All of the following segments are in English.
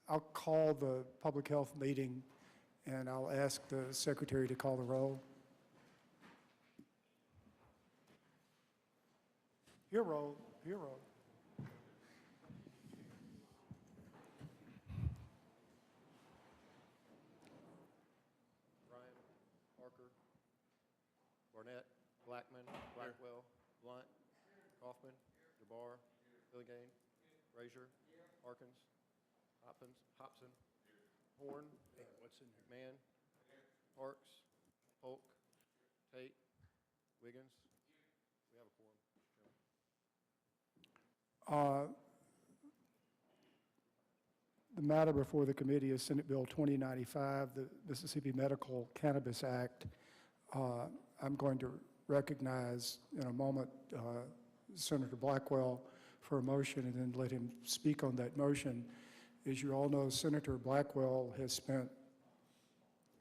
I'll call the public health meeting, and I'll ask the secretary to call the roll. Your roll, your roll. Ryan, Parker, Barnett, Blackman, Blackwell, Blunt, Kaufman, DeBar, Billigane, Frazier, Harkins, Hobson, Horn, McMahon, Parks, Polk, Tate, Wiggins. We have a quorum. The matter before the committee is Senate Bill 2095, the Mississippi Medical Cannabis Act. I'm going to recognize in a moment Senator Blackwell for a motion and then let him speak on that motion. As you all know, Senator Blackwell has spent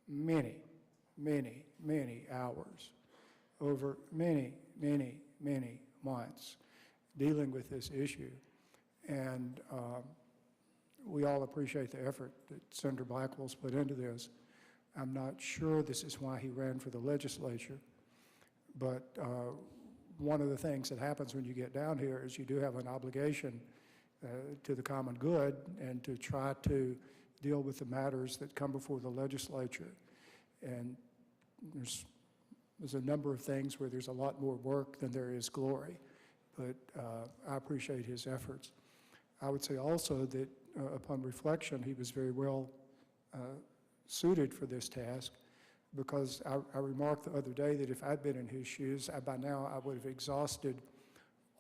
many hours over many months dealing with this issue. And we all appreciate the effort that Senator Blackwell's put into this. I'm not sure this is why he ran for the legislature, but one of the things that happens when you get down here is you do have an obligation to the common good and to try to deal with the matters that come before the legislature. And there's a number of things where there's a lot more work than there is glory, but I appreciate his efforts. I would say also that upon reflection, he was very well suited for this task, because I remarked the other day that if I'd been in his shoes, by now I would have exhausted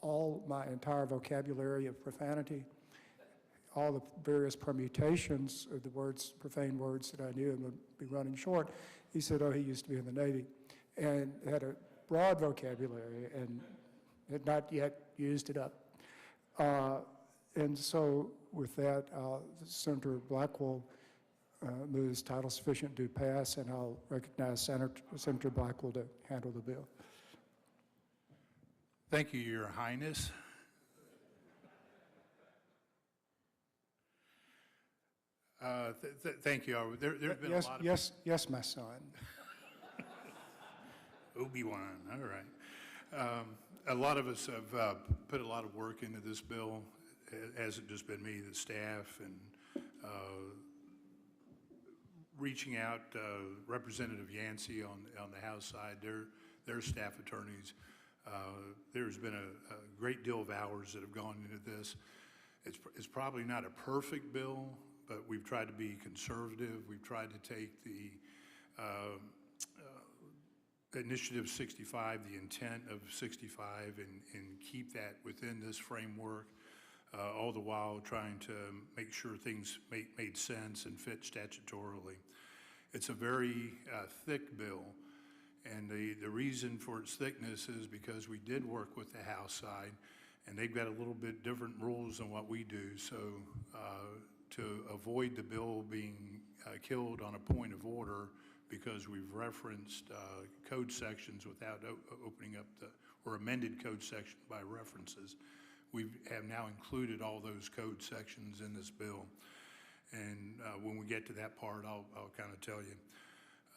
all my entire vocabulary of profanity, all the various permutations of the words, profane words that I knew, and would be running short. He said, oh, he used to be in the Navy, and had a broad vocabulary and had not yet used it up. And so with that, Senator Blackwell moves title sufficient to pass, and I'll recognize Senator Blackwell to handle the bill. Thank you, Your Highness. Thank you. There's been Yes, a lot of... yes, my son. Obi-Wan, all right. A lot of us have put a lot of work into this bill. It hasn't just been me, the staff, and reaching out, Representative Yancey on the House side, their staff attorneys. There's been a great deal of hours that have gone into this. It's probably not a perfect bill, but we've tried to be conservative. We've tried to take the Initiative 65, the intent of 65, and keep that within this framework, all the while trying to make sure things made sense and fit statutorily. It's a very thick bill, and the reason for its thickness is because we did work with the House side, and they've got a little bit different rules than what we do. So to avoid the bill being killed on a point of order, because we've referenced code sections without opening up or amended code section by references, we have now included all those code sections in this bill. And when we get to that part, I'll kind of tell you.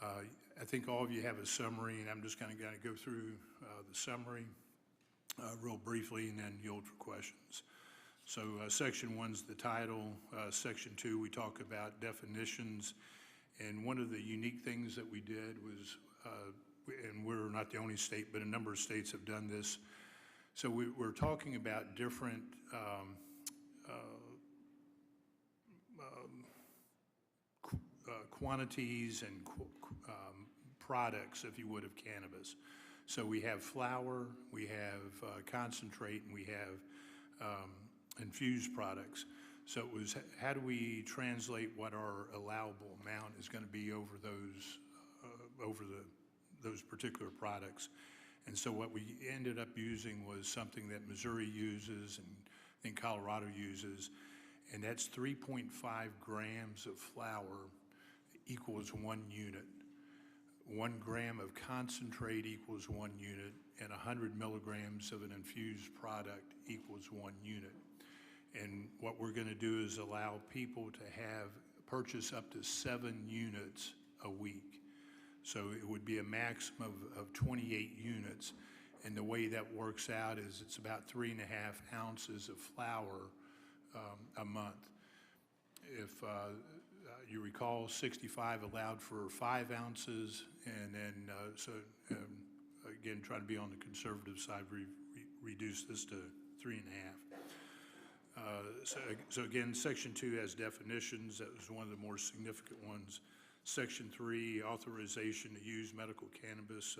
I think all of you have a summary, and I'm just kind of going to go through the summary real briefly and then yield for questions. So section 1's the title. Section 2, we talk about definitions. And one of the unique things that we did was, and we're not the only state, but a number of states have done this. So we're talking about different quantities and products, if you would, of cannabis. So we have flower, we have concentrate, and we have infused products. So it was, how do we translate what our allowable amount is going to be over those particular products? And so what we ended up using was something that Missouri uses and I think Colorado uses, and that's 3.5 grams of flour equals 1 unit. 1 gram of concentrate equals 1 unit, and 100 milligrams of an infused product equals 1 unit. And what we're going to do is allow people to purchase up to 7 units a week. So it would be a maximum of 28 units. And the way that works out is it's about 3.5 ounces of flower a month. If you recall, 65 allowed for 5 ounces, and then, again, trying to be on the conservative side, reduce this to 3.5. So again, Section 2 has definitions. That was one of the more significant ones. Section 3, authorization to use medical cannabis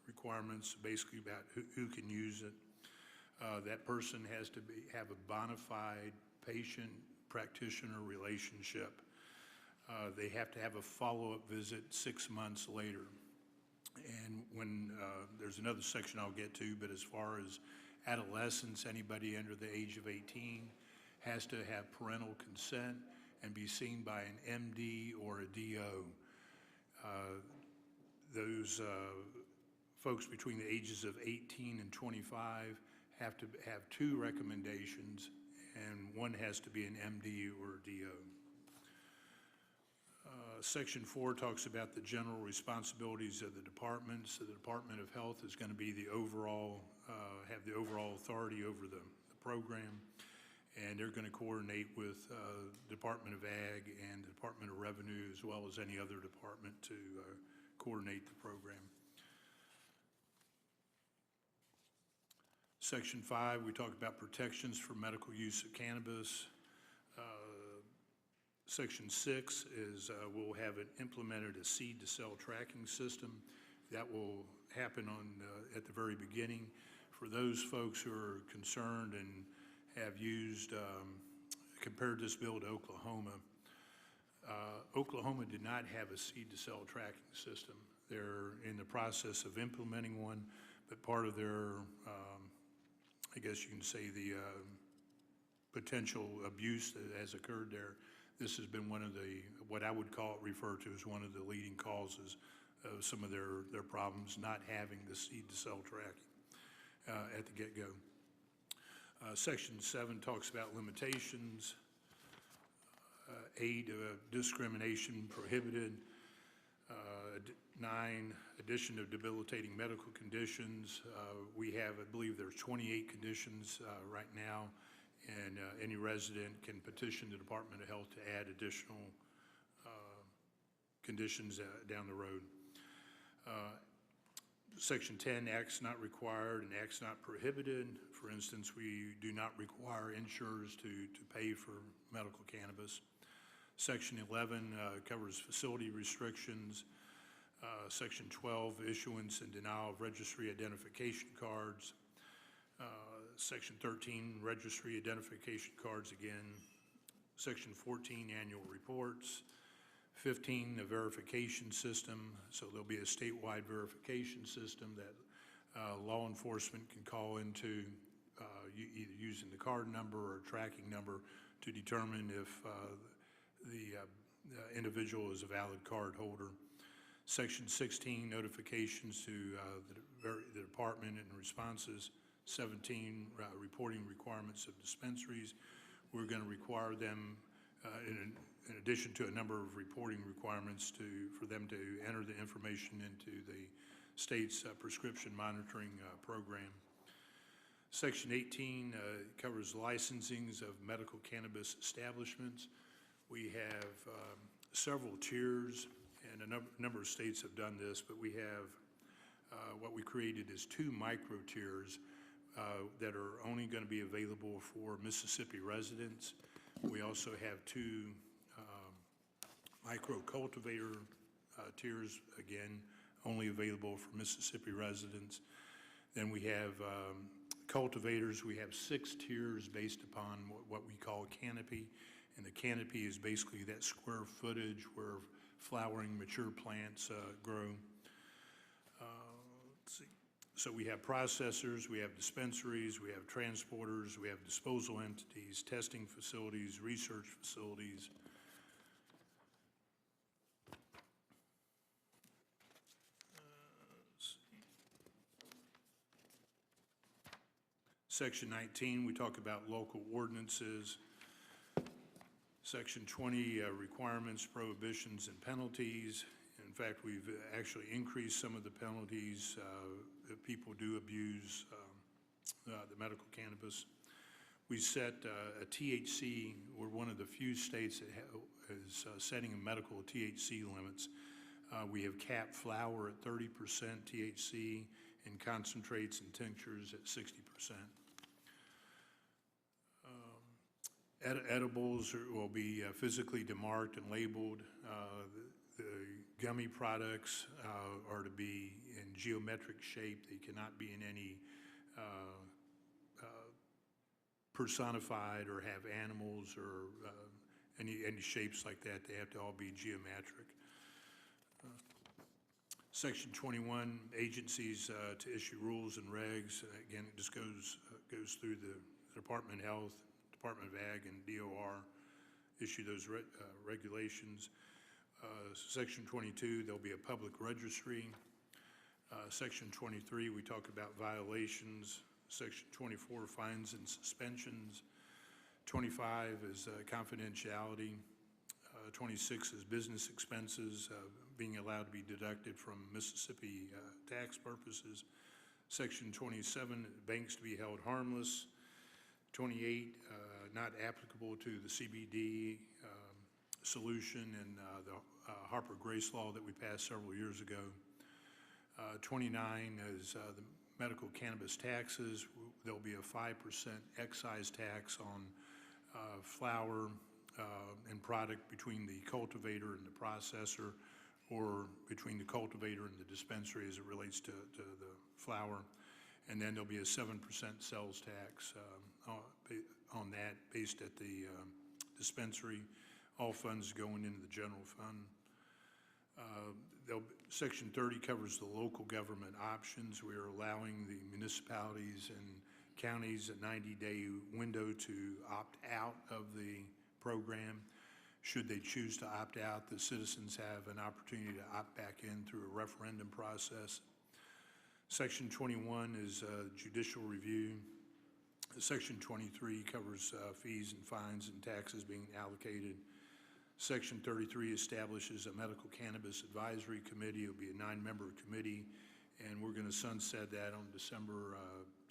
requirements, basically about who can use it. That person has to have a bona fide patient-practitioner relationship. They have to have a follow-up visit 6 months later. And when there's another section I'll get to, but as far as adolescents, anybody under the age of 18 has to have parental consent and be seen by an MD or a DO. Those folks between the ages of 18 and 25 have to have 2 recommendations, and one has to be an MD or a DO. Section 4 talks about the general responsibilities of the departments. So the Department of Health is going to be the overall, have the overall authority over the program, and they're going to coordinate with Department of Ag and the Department of Revenue, as well as any other department, to coordinate the program. Section 5, we talk about protections for medical use of cannabis. Section 6 is we'll have implemented a seed to sale tracking system. That will happen at the very beginning. For those folks who are concerned and have compared this bill to Oklahoma, Oklahoma did not have a seed to sale tracking system. They're in the process of implementing one, but part of their, I guess you can say, the potential abuse that has occurred there, this has been one of the, what I would refer to as one of the leading causes of some of their problems, not having the seed to sale tracking at the get-go. Section 7 talks about limitations, aid discrimination prohibited, 9, addition of debilitating medical conditions. We have, I believe there's 28 conditions right now, and any resident can petition the Department of Health to add additional conditions down the road. Section 10, acts not required and acts not prohibited. For instance, we do not require insurers to pay for medical cannabis. Section 11 covers facility restrictions. Section 12, issuance and denial of registry identification cards. Section 13, registry identification cards again. Section 14, annual reports. 15, the verification system. So there'll be a statewide verification system that law enforcement can call into, either using the card number or tracking number, to determine if the individual is a valid card holder. Section 16, notifications to the department and responses. 17, reporting requirements of dispensaries. We're going to require them, in addition to a number of reporting requirements, for them to enter the information into the state's prescription monitoring program. Section 18 covers licensings of medical cannabis establishments. We have several tiers, and a number of states have done this, but we have what we created is 2 micro tiers that are only going to be available for Mississippi residents. We also have 2 micro cultivator tiers, again, only available for Mississippi residents. Then we have cultivators. We have 6 tiers based upon what we call canopy, and the canopy is basically that square footage where flowering mature plants grow. Let's see. So we have processors, we have dispensaries, we have transporters, we have disposal entities, testing facilities, research facilities. Section 19, we talk about local ordinances. Section 20, requirements, prohibitions, and penalties. In fact, we've actually increased some of the penalties if people do abuse the medical cannabis. We set a THC, we're one of the few states that is setting a medical THC limits. We have capped flower at 30% THC and concentrates and tinctures at 60%. Edibles will be physically demarked and labeled. The gummy products are to be in geometric shape. They cannot be in any personified or have animals or any shapes like that. They have to all be geometric. Section 21, agencies to issue rules and regs. Again, it just goes through the Department of Health, Department of Ag, and DOR issue those regulations. Section 22, there'll be a public registry. Section 23, we talk about violations. Section 24, fines and suspensions. 25 is confidentiality. 26 is business expenses being allowed to be deducted from Mississippi tax purposes. Section 27, banks to be held harmless. 28, not applicable to the CBD solution and the Harper-Grace law that we passed several years ago. 29 is the medical cannabis taxes. There'll be a 5% excise tax on flower and product between the cultivator and the processor, or between the cultivator and the dispensary as it relates to the flower. And then there'll be a 7% sales tax on that based at the dispensary. All funds going into the general fund. Section 30 covers the local government options. We are allowing the municipalities and counties a 90-day window to opt out of the program. Should they choose to opt out, the citizens have an opportunity to opt back in through a referendum process. Section 21 is judicial review. Section 23 covers fees and fines and taxes being allocated. Section 33 establishes a medical cannabis advisory committee. It'll be a 9-member committee, and we're going to sunset that on December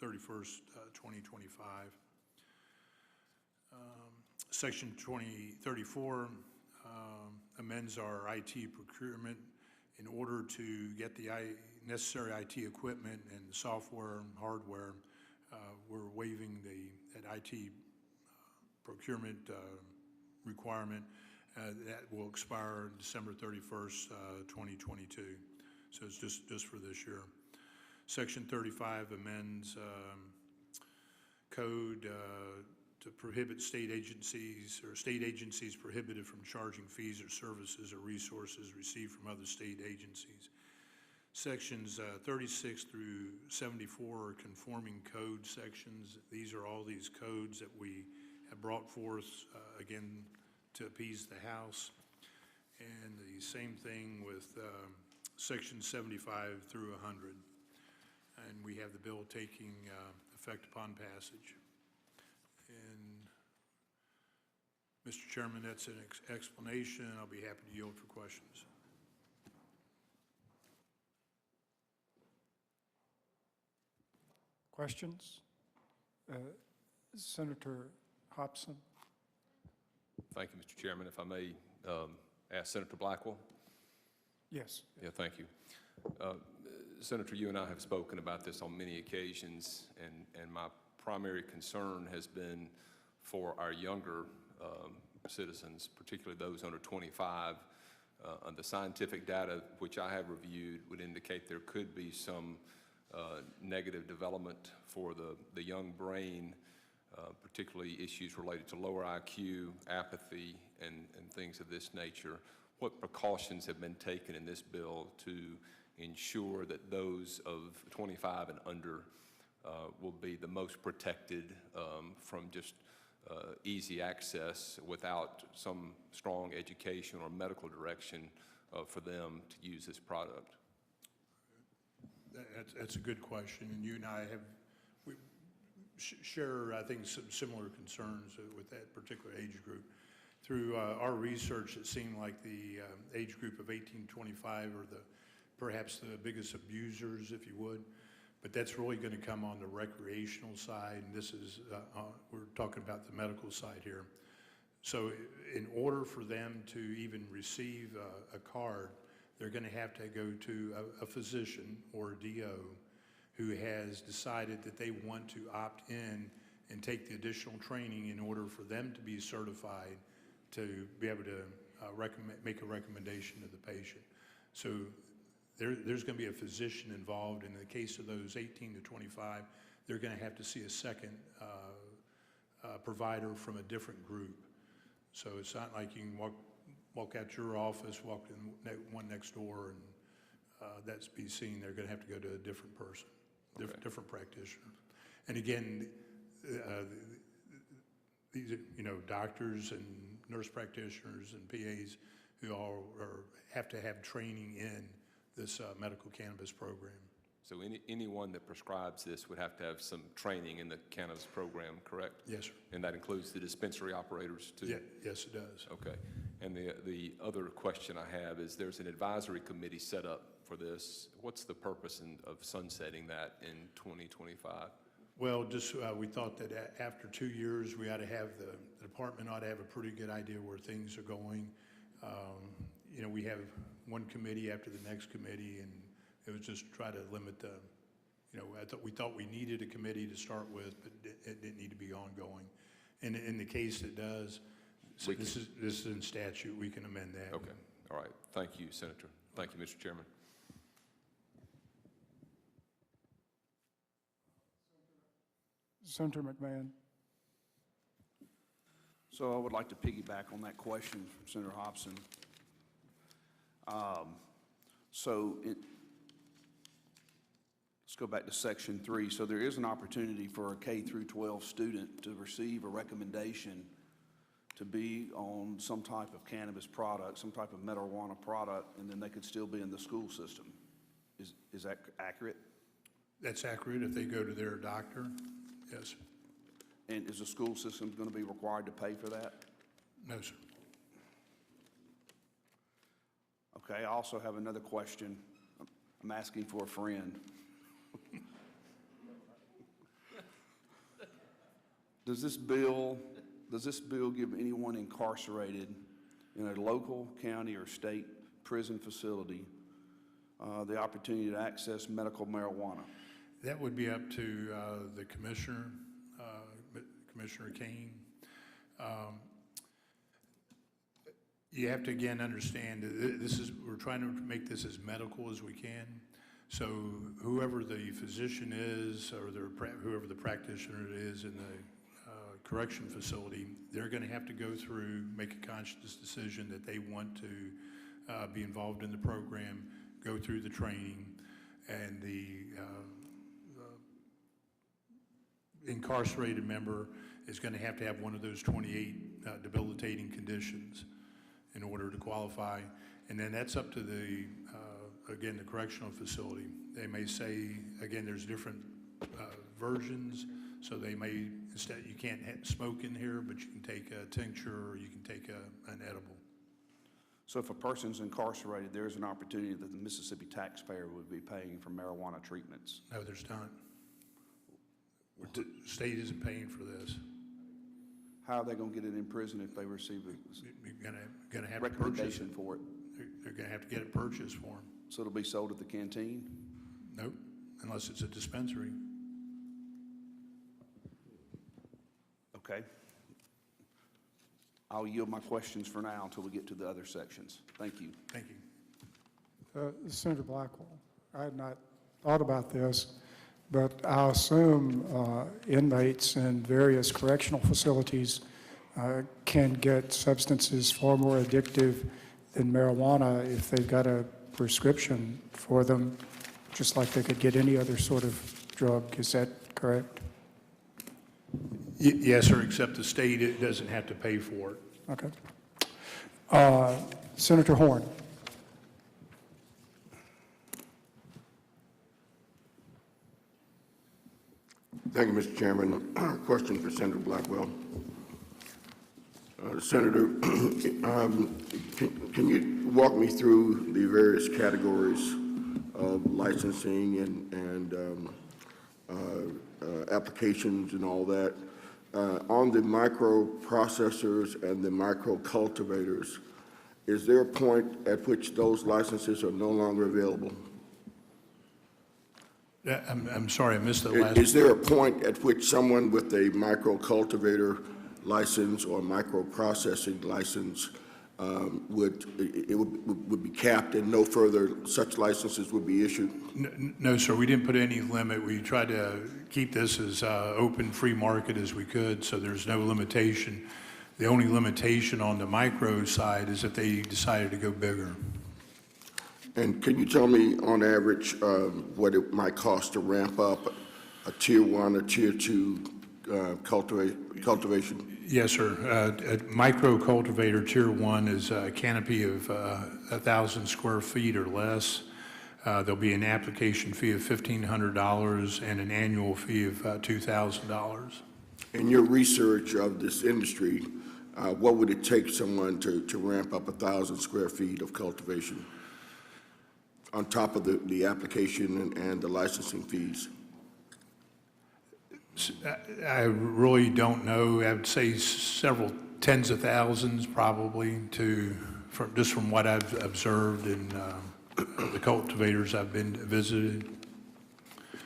31st, 2025. Section 34 amends our IT procurement in order to get the necessary IT equipment and software and hardware. We're waiving that IT procurement requirement. That will expire December 31st, 2022. So it's just for this year. Section 35 amends code to prohibit state agencies prohibited from charging fees or services or resources received from other state agencies. Sections 36 through 74 are conforming code sections. These are all these codes that we have brought forth, again, to appease the House. And the same thing with Section 75 through 100. And we have the bill taking effect upon passage. And Mr. Chairman, that's an explanation. I'll be happy to yield for questions. Questions? Senator Hobson. Thank you, Mr. Chairman. If I may ask Senator Blackwell. Yes. Yeah, thank you. Senator, you and I have spoken about this on many occasions, and my primary concern has been for our younger citizens, particularly those under 25. The scientific data which I have reviewed would indicate there could be some negative development for the young brain, particularly issues related to lower IQ, apathy, and things of this nature. What precautions have been taken in this bill to ensure that those of 25 and under will be the most protected from just easy access without some strong education or medical direction for them to use this product? That's a good question, and you and I share, I think, some similar concerns with that particular age group. Through our research, it seemed like the age group of 18 to 25 are perhaps the biggest abusers, if you would. But that's really going to come on the recreational side, and this is, we're talking about the medical side here. So in order for them to even receive a card, they're going to have to go to a physician or a DO who has decided that they want to opt in and take the additional training in order for them to be certified to be able to make a recommendation to the patient. So there's going to be a physician involved. In the case of those 18 to 25, they're going to have to see a second provider from a different group. So it's not like you can walk out your office, walk in one next door, and that's be seen. They're going to have to go to a different person, different practitioner. And again, these are, doctors and nurse practitioners and PAs who all have to have training in this medical cannabis program. So anyone that prescribes this would have to have some training in the cannabis program, correct? Yes, sir. And that includes the dispensary operators too? Yeah, yes, it does. Okay. And the other question I have is there's an advisory committee set up for this. What's the purpose of sunsetting that in 2025? Well, just we thought that after 2 years, we ought to have the department ought to have a pretty good idea where things are going. We have one committee after the next committee, and it was just try to limit the, we thought we needed a committee to start with, but it didn't need to be ongoing. And in the case it does, so this is in statute, we can amend that. Okay. All right. Thank you, Senator. Thank you, Mr. Chairman. Senator McMahon. So I would like to piggyback on that question from Senator Hobson. Let's go back to Section 3. So there is an opportunity for a K through 12 student to receive a recommendation to be on some type of cannabis product, some type of marijuana product, and then they could still be in the school system. Is that accurate? That's accurate if they go to their doctor, yes. And is the school system going to be required to pay for that? No, sir. Okay, I also have another question. I'm asking for a friend. Does this bill give anyone incarcerated in a local, county, or state prison facility the opportunity to access medical marijuana? That would be up to the commissioner, Commissioner Kane. You have to again understand we're trying to make this as medical as we can. So whoever the physician is, or whoever the practitioner is in the correction facility, they're going to have to go through, make a conscious decision that they want to be involved in the program, go through the training, and the incarcerated member is going to have one of those 28 debilitating conditions in order to qualify. And then that's up to the, again, the correctional facility. They may say, again, there's different versions, so they may, instead, you can't smoke in here, but you can take a tincture or you can take an edible. So if a person's incarcerated, there's an opportunity that the Mississippi taxpayer would be paying for marijuana treatments? No, there's not. The state isn't paying for this. How are they going to get it in prison if they receive You're gonna have a to purchase recommendation it. for it? They're going to have to get it purchased for them. So it'll be sold at the canteen? Nope, unless it's a dispensary. Okay. I'll yield my questions for now until we get to the other sections. Thank you. Thank you. Senator Blackwell, I had not thought about this, but I assume inmates in various correctional facilities can get substances far more addictive than marijuana if they've got a prescription for them, just like they could get any other sort of drug. Is that correct? Yes, sir, except the state, it doesn't have to pay for it. Okay. Senator Horn. Thank you, Mr. Chairman. Question for Senator Blackwell. Senator, can you walk me through the various categories of licensing and applications and all that? On the microprocessors and the micro cultivators, is there a point at which those licenses are no longer available? I'm sorry, I missed the last. Is there a point at which someone with a micro cultivator license or microprocessing license would be capped and no further such licenses would be issued? No, sir, we didn't put any limit. We tried to keep this as open, free market as we could, so there's no limitation. The only limitation on the micro side is if they decided to go bigger. And can you tell me, on average, what it might cost to ramp up a Tier 1 or Tier 2 cultivation? Yes, sir. A micro cultivator Tier 1 is a canopy of 1,000 square feet or less. There'll be an application fee of $1,500 and an annual fee of $2,000. In your research of this industry, what would it take someone to ramp up 1,000 square feet of cultivation on top of the application and the licensing fees? I really don't know. I would say several tens of thousands probably just from what I've observed in the cultivators I've been visited.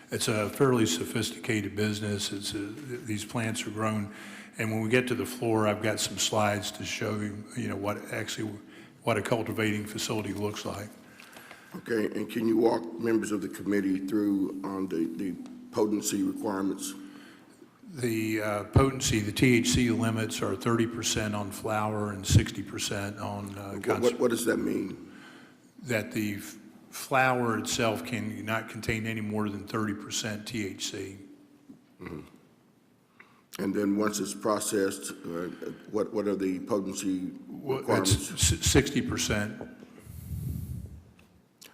It's a fairly sophisticated business. These plants are grown. And when we get to the floor, I've got some slides to show you, what a cultivating facility looks like. Okay, and can you walk members of the committee through on the potency requirements? The potency, the THC limits are 30% on flower and 60% on What does that mean? That the flower itself cannot contain any more than 30% THC. Mm-hmm. And then once it's processed, what are the potency requirements? It's 60%.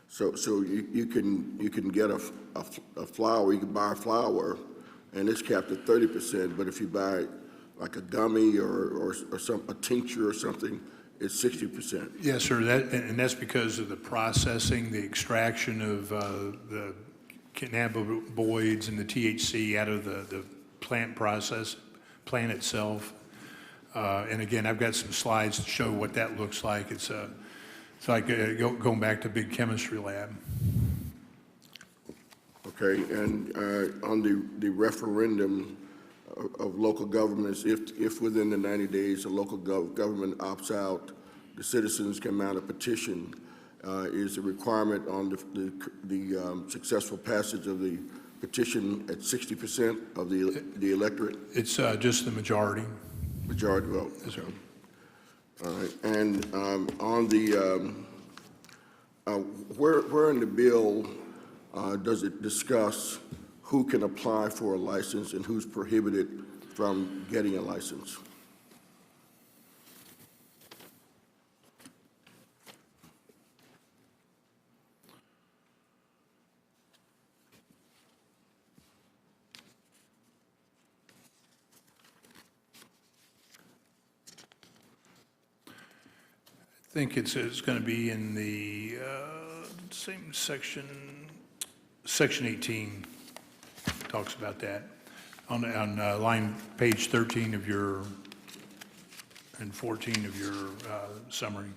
So you can get a flower, you can buy a flower, and it's capped at 30%, but if you buy like a gummy or a tincture or something, it's 60%. Yes, sir, and that's because of the processing, the extraction of the cannabinoids and the THC out of the plant itself. And again, I've got some slides to show what that looks like. It's like going back to big chemistry lab. Okay, and on the referendum of local governments, if within the 90 days a local government opts out, the citizens can mount a petition. Is the requirement on the successful passage of the petition at 60% of the electorate? It's just the majority. Majority vote. Yes, sir. All right, and on the where in the bill does it discuss who can apply for a license and who's prohibited from getting a license? I think it's going to be in the same section, section 18 talks about that on page 13 of your and 14 of your summary.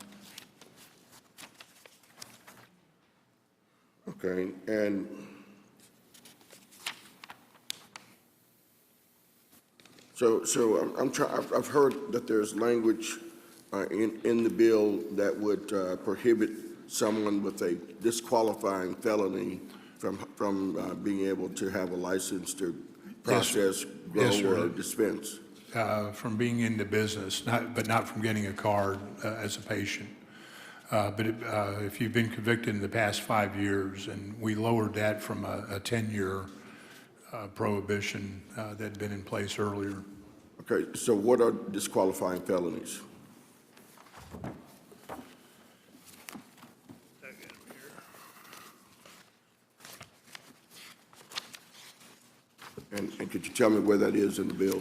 Okay, and so I've heard that there's language in the bill that would prohibit someone with a disqualifying felony from being able to have a license to process, grow, or dispense. From being in the business, but not from getting a card as a patient. But if you've been convicted in the past 5 years, and we lowered that from a 10-year prohibition that had been in place earlier. Okay, so what are disqualifying felonies? And could you tell me where that is in the bill?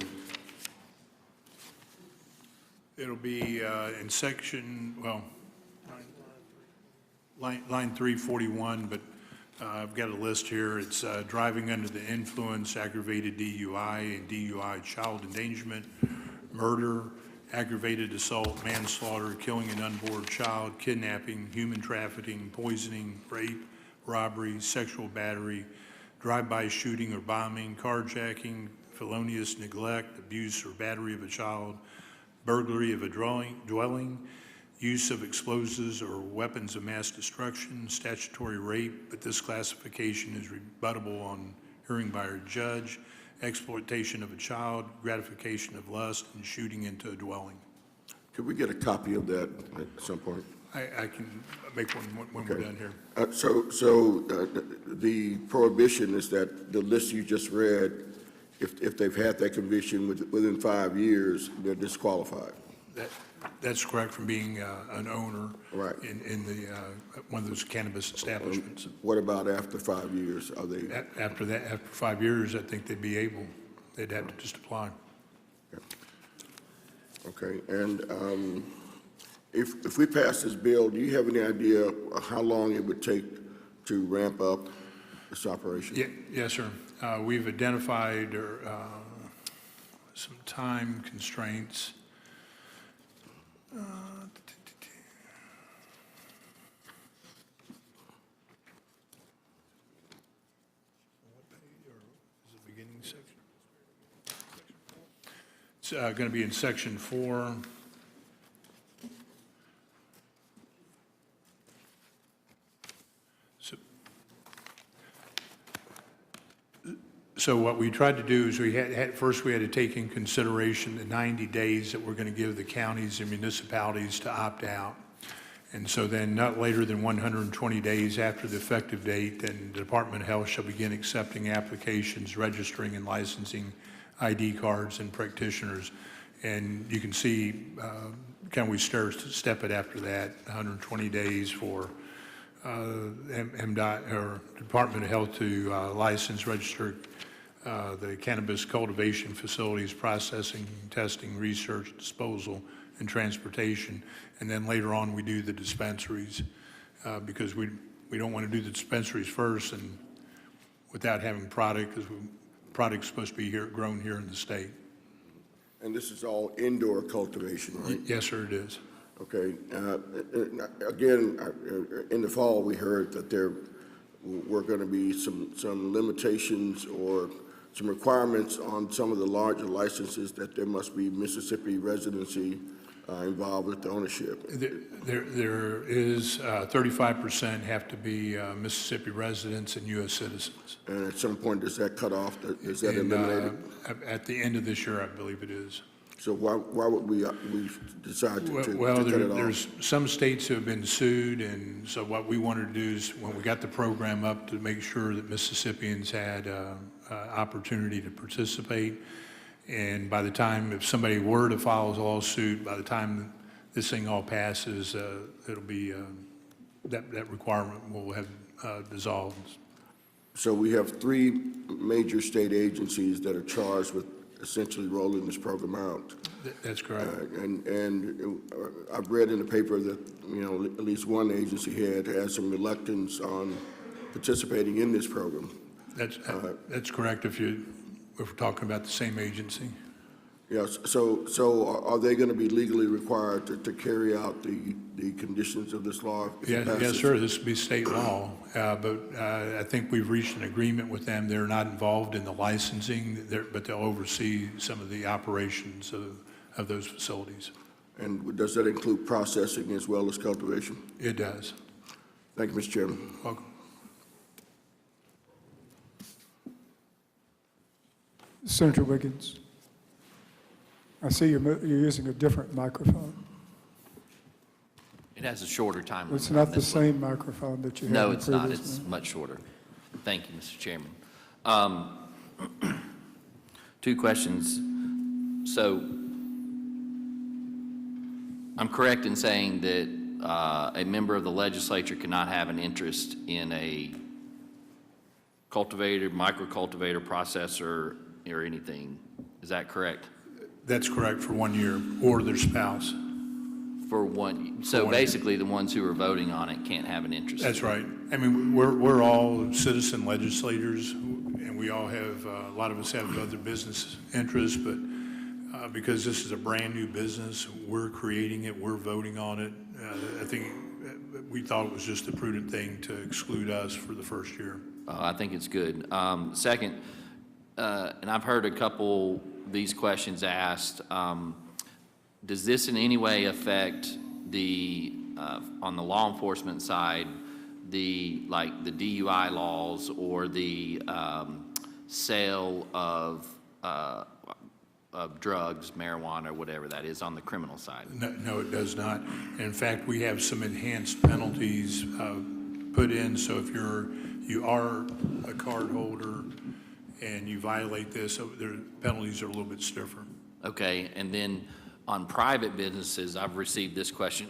It'll be in section, well, line 341, but I've got a list here. It's driving under the influence, aggravated DUI, and DUI child endangerment, murder, aggravated assault, manslaughter, killing an unborn child, kidnapping, human trafficking, poisoning, rape, robbery, sexual battery, drive-by shooting or bombing, carjacking, felonious neglect, abuse or battery of a child, burglary of a dwelling, use of explosives or weapons of mass destruction, statutory rape, but this classification is rebuttable on hearing by a judge, exploitation of a child, gratification of lust, and shooting into a dwelling. Could we get a copy of that at some point? I can make one when we're done here. The prohibition is that the list you just read, if they've had that conviction within 5 years, they're disqualified. That's correct, from being an owner Right. in the one of those cannabis establishments. What about after 5 years? Are they? After that, after 5 years, I think they'd be able, they'd have to just apply. Okay, and if we pass this bill, do you have any idea how long it would take to ramp up this operation? Yes, sir. We've identified some time constraints. It's going to be in section 4. So what we tried to do is first we had to take in consideration the 90 days that we're going to give the counties and municipalities to opt out. And so then not later than 120 days after the effective date, then the Department of Health shall begin accepting applications, registering and licensing ID cards and practitioners. And you can see, can we step it after that, 120 days for MDOT or Department of Health to license, register the cannabis cultivation facilities, processing, testing, research, disposal, and transportation. And then later on, we do the dispensaries because we don't want to do the dispensaries first and without having product, because product's supposed to be grown here in the state. And this is all indoor cultivation, right? Yes, sir, it is. Okay. Again, in the fall, we heard that there were going to be some limitations or some requirements on some of the larger licenses, that there must be Mississippi residency involved with the ownership. There is 35% have to be Mississippi residents and U.S. citizens. And at some point, does that cut off? Is that eliminated? At the end of this year, I believe it is. So why would we decide to cut it off? There's some states who have been sued, and so what we wanted to do is, when we got the program up, to make sure that Mississippians had opportunity to participate. And by the time, if somebody were to file a lawsuit, by the time this thing all passes, it'll be, that requirement will have dissolved. So we have 3 major state agencies that are charged with essentially rolling this program out. That's correct. And I've read in the paper that, at least one agency had some reluctance on participating in this program. That's correct if we're talking about the same agency. Yes. So are they going to be legally required to carry out the conditions of this law? Yes, sir. This would be state law. But I think we've reached an agreement with them. They're not involved in the licensing, but they'll oversee some of the operations of those facilities. And does that include processing as well as cultivation? It does. Thank you, Mr. Chairman. Welcome. Senator Wiggins, I see you're using a different microphone. It has a shorter time limit. It's not the same microphone that you had. No, in it's not. previous It's one. much shorter. Thank you, Mr. Chairman. 2 questions. So I'm correct in saying that a member of the legislature cannot have an interest in a cultivator, microcultivator, processor, or anything. Is that correct? That's correct, for 1 year, or their spouse. For one, so 1 year. basically, the ones who are voting on it can't have an interest. That's right. I mean, we're all citizen legislators, and we all have, a lot of us have other business interests, but because this is a brand-new business, we're creating it, we're voting on it. I think we thought it was just a prudent thing to exclude us for the first year. I think it's good. Second, and I've heard a couple these questions asked, does this in any way affect the, on the law enforcement side, like the DUI laws or the sale of drugs, marijuana, or whatever that is on the criminal side? No, it does not. In fact, we have some enhanced penalties put in, so if you are a card holder and you violate this, the penalties are a little bit stiffer. Okay, and then on private businesses, I've received this question.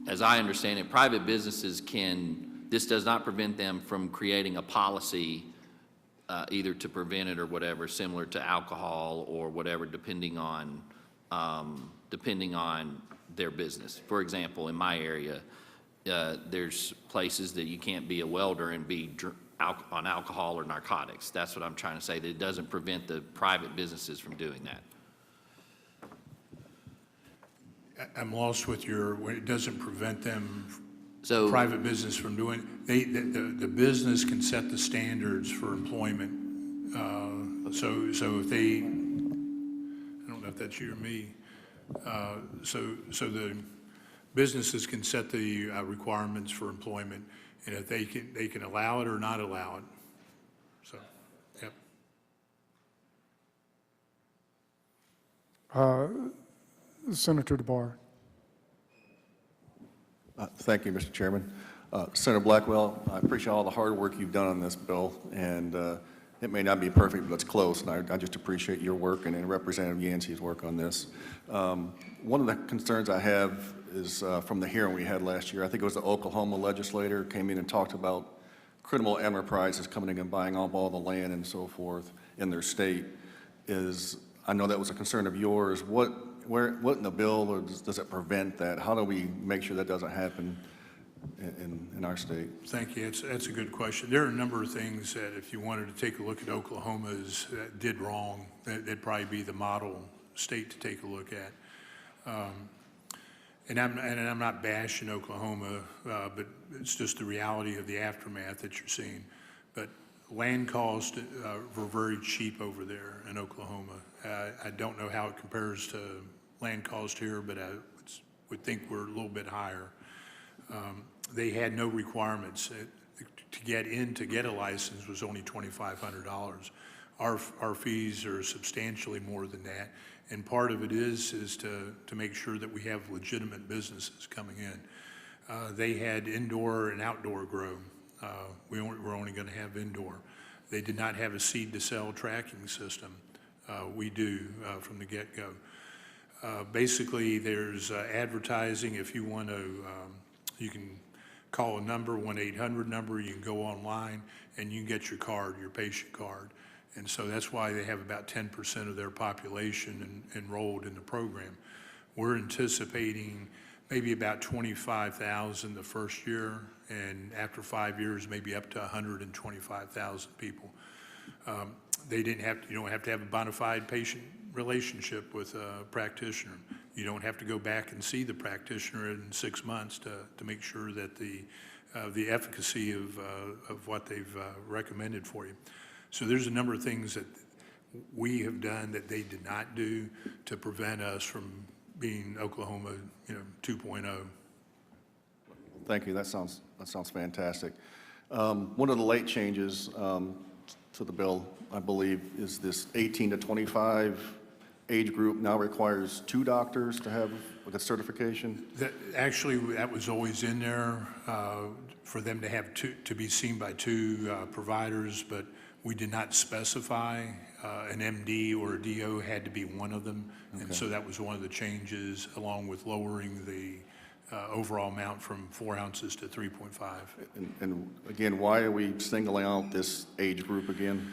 As I understand it, private businesses this does not prevent them from creating a policy either to prevent it or whatever, similar to alcohol or whatever, depending on their business. For example, in my area, there's places that you can't be a welder and be on alcohol or narcotics. That's what I'm trying to say, that it doesn't prevent the private businesses from doing that. I'm lost with when it doesn't prevent them, So, private business from doing, the business can set the standards for employment. So if they, I don't know if that's you or me, so the businesses can set the requirements for employment, and if they can allow it or not allow it. So, yep. Senator DeBar. Thank you, Mr. Chairman. Senator Blackwell, I appreciate all the hard work you've done on this bill, and it may not be perfect, but it's close, and I just appreciate your work and Representative Yancey's work on this. One of the concerns I have is from the hearing we had last year. I think it was the Oklahoma legislator came in and talked about criminal enterprises coming in and buying up all the land and so forth in their state. I know that was a concern of yours. What in the bill or does it prevent that? How do we make sure that doesn't happen in our state? Thank you. That's a good question. There are a number of things that if you wanted to take a look at Oklahoma's that did wrong, that'd probably be the model state to take a look at. And I'm not bashing Oklahoma, but it's just the reality of the aftermath that you're seeing. But land costs were very cheap over there in Oklahoma. I don't know how it compares to land cost here, but I would think we're a little bit higher. They had no requirements. To get a license was only $2,500. Our fees are substantially more than that. And part of it is to make sure that we have legitimate businesses coming in. They had indoor and outdoor grow. We're only going to have indoor. They did not have a seed-to-sell tracking system. We do from the get-go. Basically, there's advertising. If you want to, you can call a number, 1-800 number. You can go online, and you can get your card, your patient card. And so that's why they have about 10% of their population enrolled in the program. We're anticipating maybe about 25,000 the first year, and after 5 years, maybe up to 125,000 people. You don't have to have a bona fide patient relationship with a practitioner. You don't have to go back and see the practitioner in 6 months to make sure that the efficacy of what they've recommended for you. So there's a number of things that we have done that they did not do to prevent us from being Oklahoma, 2.0. Thank you. That sounds fantastic. One of the late changes to the bill, I believe, is this 18 to 25 age group now requires 2 doctors to have a certification. That was always in there for them to have to be seen by 2 providers, but we did not specify an MD or a DO had to be one of them. Okay. And so that was one of the changes, along with lowering the overall amount from 4 ounces to 3.5. And again, why are we singling out this age group again?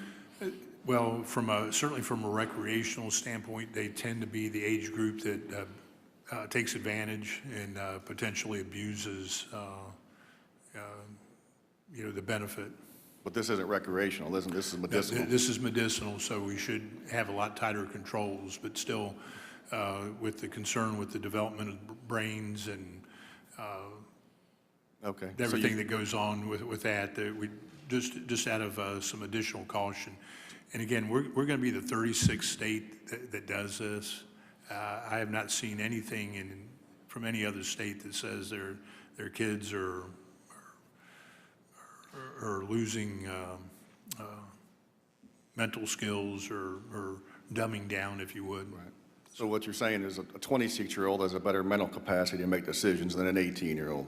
Well, certainly from a recreational standpoint, they tend to be the age group that takes advantage and potentially abuses, the benefit. But this isn't recreational, isn't this? Is medicinal. This is medicinal, so we should have a lot tighter controls, but still, with the concern with the development of brains and Okay. everything that goes on with that we just out of some additional caution. And again, we're going to be the 36th state that does this. I have not seen anything from any other state that says their kids are losing mental skills or dumbing down, if you would. Right. So what you're saying is a 26-year-old has a better mental capacity to make decisions than an 18-year-old.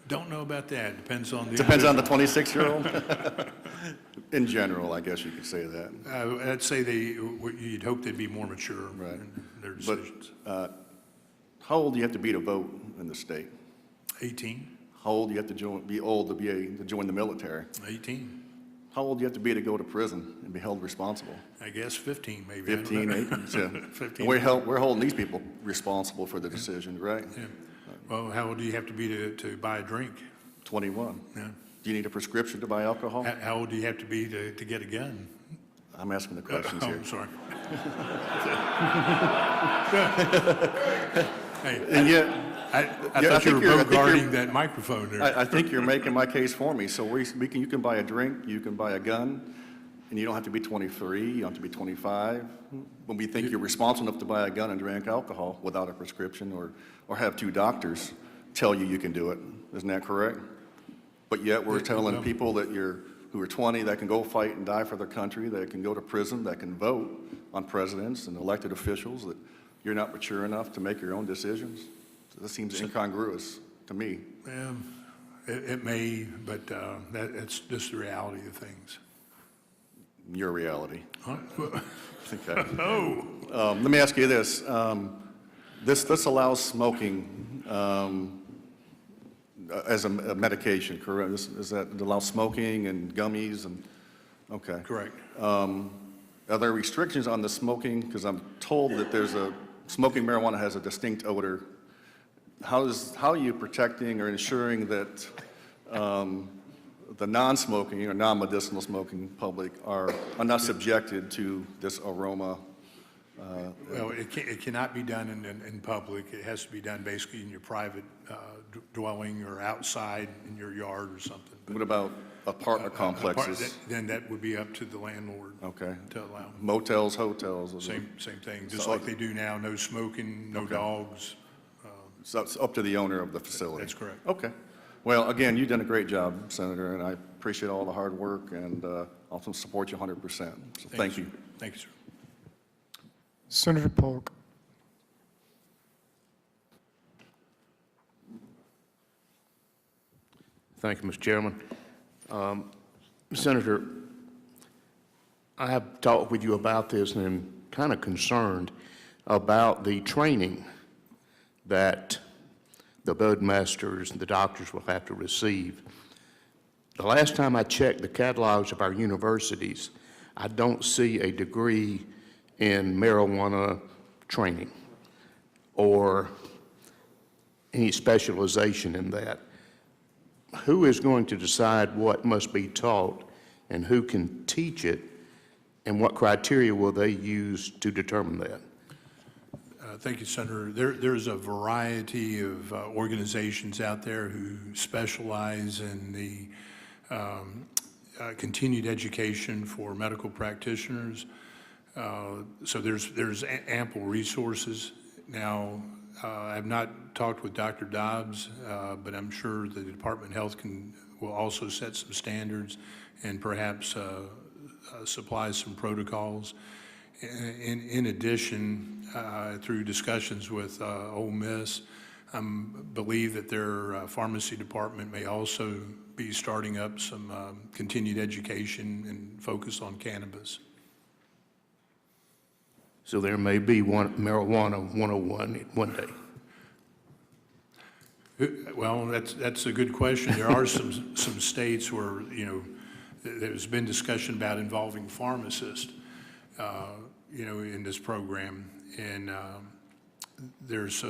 Don't know about that. Depends on the. Depends on the 26-year-old? In general, I guess you could say that. I'd say you'd hope they'd be more mature Right. in their decisions. But how old do you have to be to vote in the state? 18. How old do you have to be old to join the military? 18. How old do you have to be to go to prison and be held responsible? I guess 15 maybe. 15, 18. Yeah. 15. We're holding these people responsible for the decision, right? Yeah. Well, how old do you have to be to buy a drink? 21. Yeah. Do you need a prescription to buy alcohol? How old do you have to be to get a gun? I'm asking the questions Oh, here. I'm sorry. Hey, And yet, I Yeah, thought you were I think guarding you're- that microphone there. I think you're making my case for me. So you can buy a drink, you can buy a gun, and you don't have to be 23, you don't have to be 25. When we think you're responsible enough to buy a gun and drink alcohol without a prescription or have two doctors tell you can do it. Isn't that correct? But yet we're telling people that who are 20 that can go fight and die for their country, that can go to prison, that can vote on presidents and elected officials, that you're not mature enough to make your own decisions. So this seems incongruous to me. It may, but it's just the reality of things. Your reality. Huh? Okay. Oh, Let me ask you this. This allows smoking as a medication, correct? Is that it allows smoking and gummies and, okay. correct. Are there restrictions on the smoking? Because I'm told that smoking marijuana has a distinct odor. How are you protecting or ensuring that the non-smoking or non-medicinal smoking public are not subjected to this aroma? Well, it cannot be done in public. It has to be done basically in your private dwelling or outside in your yard or something. But What about apartment complexes? Then that would be up to the landlord. Okay. To allow. Motels, hotels? Same thing, just So- like they do now, no smoking, no Okay. dogs. So it's up to the owner of the facility? That's correct. Okay. Well, again, you've done a great job, Senator, and I appreciate all the hard work and also support you 100%. So thank you. Thank you, sir. Senator Polk. Thank you, Mr. Chairman. Senator, I have talked with you about this and I'm kind of concerned about the training that the bud masters and the doctors will have to receive. The last time I checked the catalogs of our universities, I don't see a degree in marijuana training or any specialization in that. Who is going to decide what must be taught and who can teach it, and what criteria will they use to determine that? Thank you, Senator. There's a variety of organizations out there who specialize in the continued education for medical practitioners. So there's ample resources. Now, I have not talked with Dr. Dobbs, but I'm sure the Department of Health will also set some standards and perhaps supply some protocols. In addition, through discussions with Ole Miss, I believe that their pharmacy department may also be starting up some continued education and focus on cannabis. So there may be marijuana 101 one day. Well, that's a good question. There are some states where, there's been discussion about involving pharmacists. in this program. And there's,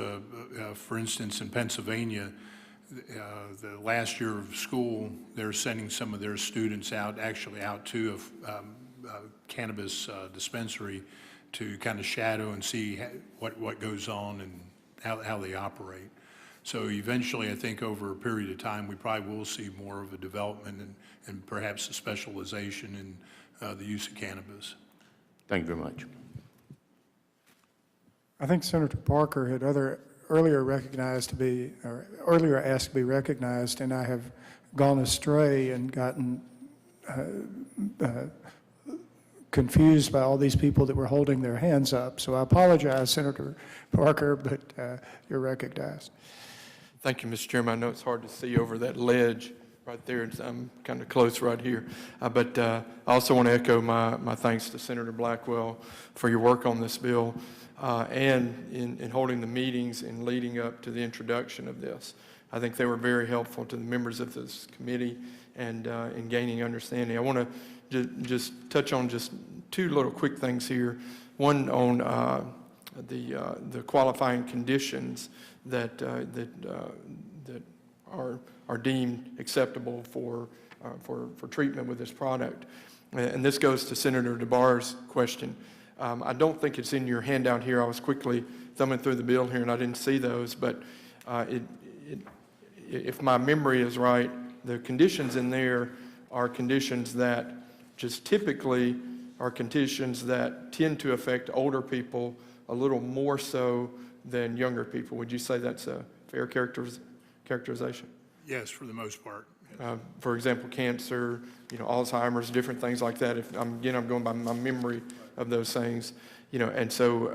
for instance, in Pennsylvania, the last year of school, they're sending some of their students out to a cannabis dispensary to kind of shadow and see what goes on and how they operate. So eventually, I think over a period of time, we probably will see more of a development and perhaps a specialization in the use of cannabis. Thank you very much. I think Senator Parker had earlier asked to be recognized, and I have gone astray and gotten confused by all these people that were holding their hands up. So I apologize, Senator Parker, but you're recognized. Thank you, Mr. Chairman. I know it's hard to see over that ledge right there. I'm kind of close right here. But I also want to echo my thanks to Senator Blackwell for your work on this bill and in holding the meetings and leading up to the introduction of this. I think they were very helpful to the members of this committee and in gaining understanding. I want to just touch on just two little quick things here. One on the qualifying conditions that are deemed acceptable for treatment with this product. And this goes to Senator DeBar's question. I don't think it's in your handout here. I was quickly thumbing through the bill here and I didn't see those, but if my memory is right, the conditions in there are conditions that just typically are conditions that tend to affect older people a little more so than younger people. Would you say that's a fair characterization? Yes, for the most part. For example, cancer, Alzheimer's, different things like that. If I'm going by my memory of those things, and so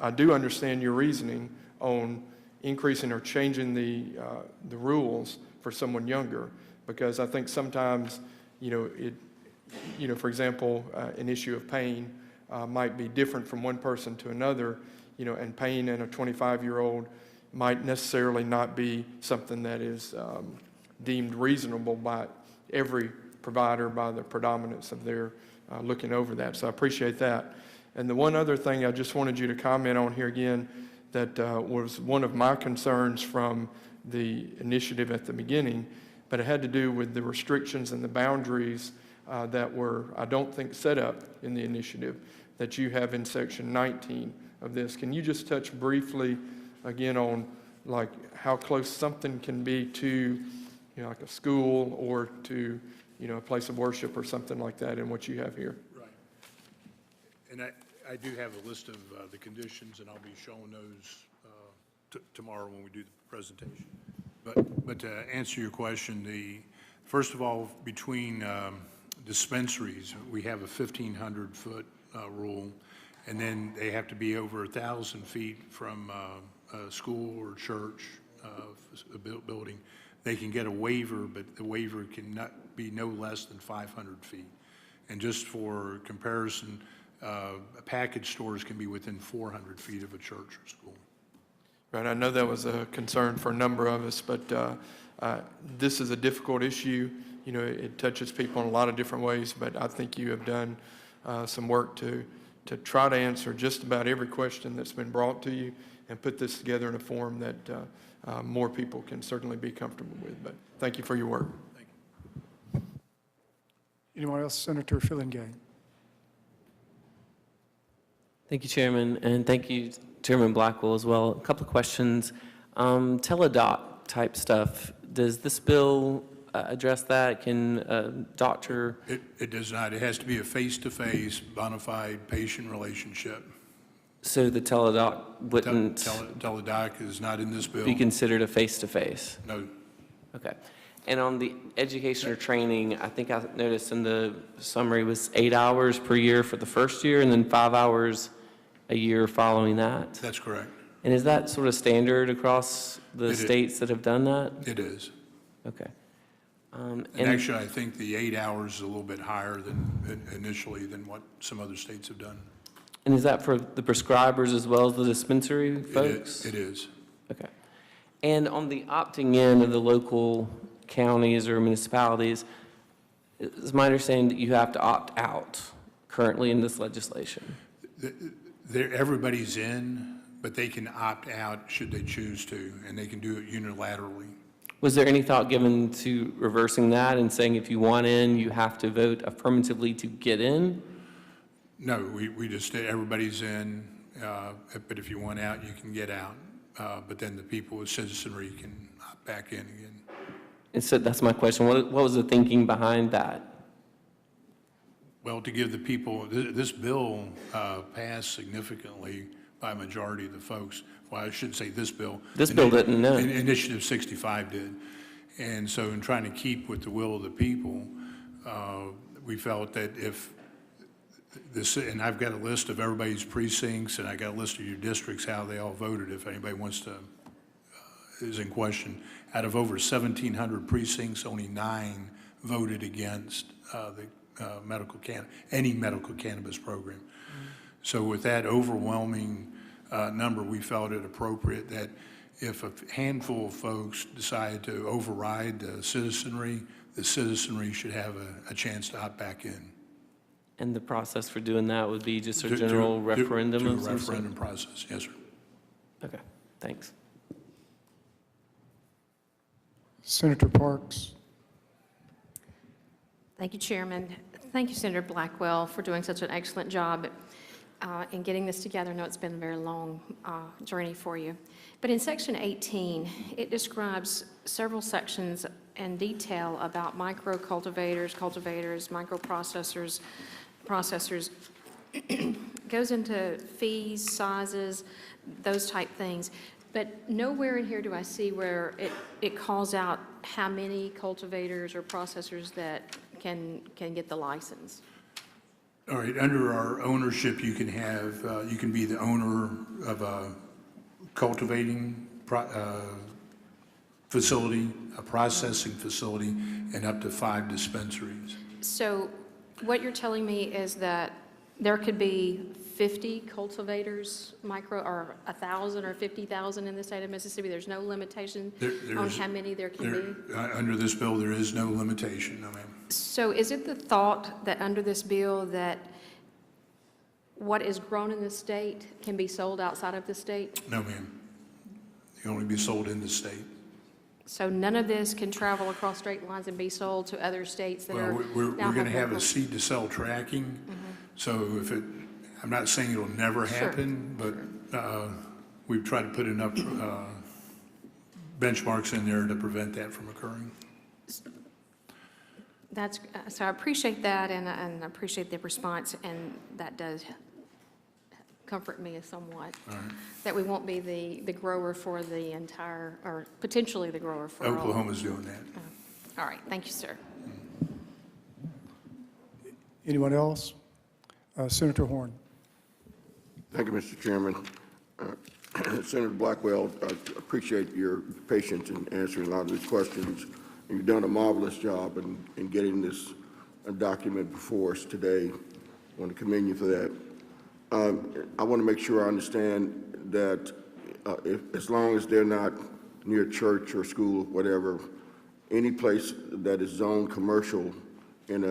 I do understand your reasoning on increasing or changing the rules for someone younger, because I think sometimes, for example, an issue of pain might be different from one person to another, and pain in a 25-year-old might necessarily not be something that is deemed reasonable by every provider by the predominance of their looking over that. So I appreciate that. And the one other thing I just wanted you to comment on here again that was one of my concerns from the initiative at the beginning, but it had to do with the restrictions and the boundaries that were, I don't think, set up in the initiative that you have in section 19 of this. Can you just touch briefly again on like how close something can be to, like a school or to, a place of worship or something like that in what you have here? Right. And I do have a list of the conditions, and I'll be showing those tomorrow when we do the presentation. But to answer your question, first of all, between dispensaries, we have a 1,500-foot rule, and then they have to be over 1,000 feet from a school or church, a building. They can get a waiver, but the waiver cannot be no less than 500 feet. And just for comparison, package stores can be within 400 feet of a church or school. Right, I know that was a concern for a number of us, but this is a difficult issue. It touches people in a lot of different ways, but I think you have done some work to try to answer just about every question that's been brought to you and put this together in a form that more people can certainly be comfortable with. But thank you for your work. Thank you. Anyone else? Senator Felonies. Thank you, Chairman, and thank you, Chairman Blackwell, as well. A couple of questions. Teledoc type stuff, does this bill address that? Can a doctor? It does not. It has to be a face-to-face, bona fide patient relationship. So the teledoc wouldn't Teledoc is not in this bill. be considered a face-to-face? No. Okay. And on the education or training, I think I noticed in the summary was 8 hours per year for the first year and then 5 hours a year following that? That's correct. And is that sort of standard across the states that have done that? It is. Okay. And actually, I think the 8 hours is a little bit higher than initially than what some other states have done. And is that for the prescribers as well as the dispensary folks? It is. Okay. And on the opting in of the local counties or municipalities, it's my understanding that you have to opt out currently in this legislation? Everybody's in, but they can opt out should they choose to, and they can do it unilaterally. Was there any thought given to reversing that and saying if you want in, you have to vote affirmatively to get in? No, we just, everybody's in, but if you want out, you can get out. But then the people with citizenry can opt back in again. And so that's my question. What was the thinking behind that? Well, to give the people, this bill passed significantly by a majority of the folks. Well, I shouldn't say this bill. This bill didn't, no. Initiative 65 did. And so in trying to keep with the will of the people, we felt that if this, and I've got a list of everybody's precincts, and I got a list of your districts, how they all voted, if anybody wants to, is in question. Out of over 1,700 precincts, only 9 voted against any medical cannabis program. So with that overwhelming number, we felt it appropriate that if a handful of folks decide to override the citizenry should have a chance to opt back in. And the process for doing that would be just a general referendum of To a some sort? referendum process, yes, sir. Okay, thanks. Senator Parks. Thank you, Chairman. Thank you, Senator Blackwell, for doing such an excellent job in getting this together. I know it's been a very long journey for you. But in Section 18, it describes several sections in detail about micro-cultivators, microprocessors, processors. Goes into fees, sizes, those type things. But nowhere in here do I see where it calls out how many cultivators or processors that can get the license. All right, under our ownership, you can have, you can be the owner of a cultivating facility, a processing facility, and up to 5 dispensaries. So what you're telling me is that there could be 50 cultivators, or 1,000 or 50,000 in the state of Mississippi. There's no limitation on how many there can be? Under this bill, there is no limitation, no ma'am. So is it the thought that under this bill that what is grown in the state can be sold outside of the state? No ma'am. They can only be sold in the state. So none of this can travel across state lines and be sold to other states that are Well, we're now going to have a legal? seed to sell tracking. So if it, I'm not saying it'll never Sure. happen, but we've tried to put enough benchmarks in there to prevent that from occurring. That's, so I appreciate that, and I appreciate the response, and that does comfort me somewhat. All right. That we won't be the grower for the entire, or potentially the grower for all. Oklahoma's doing that. All right, thank you, sir. Anyone else? Senator Horn. Thank you, Mr. Chairman. Senator Blackwell, I appreciate your patience in answering a lot of these questions. You've done a marvelous job in getting this document before us today. I want to commend you for that. I want to make sure I understand that as long as they're not near church or school, whatever, any place that is zoned commercial in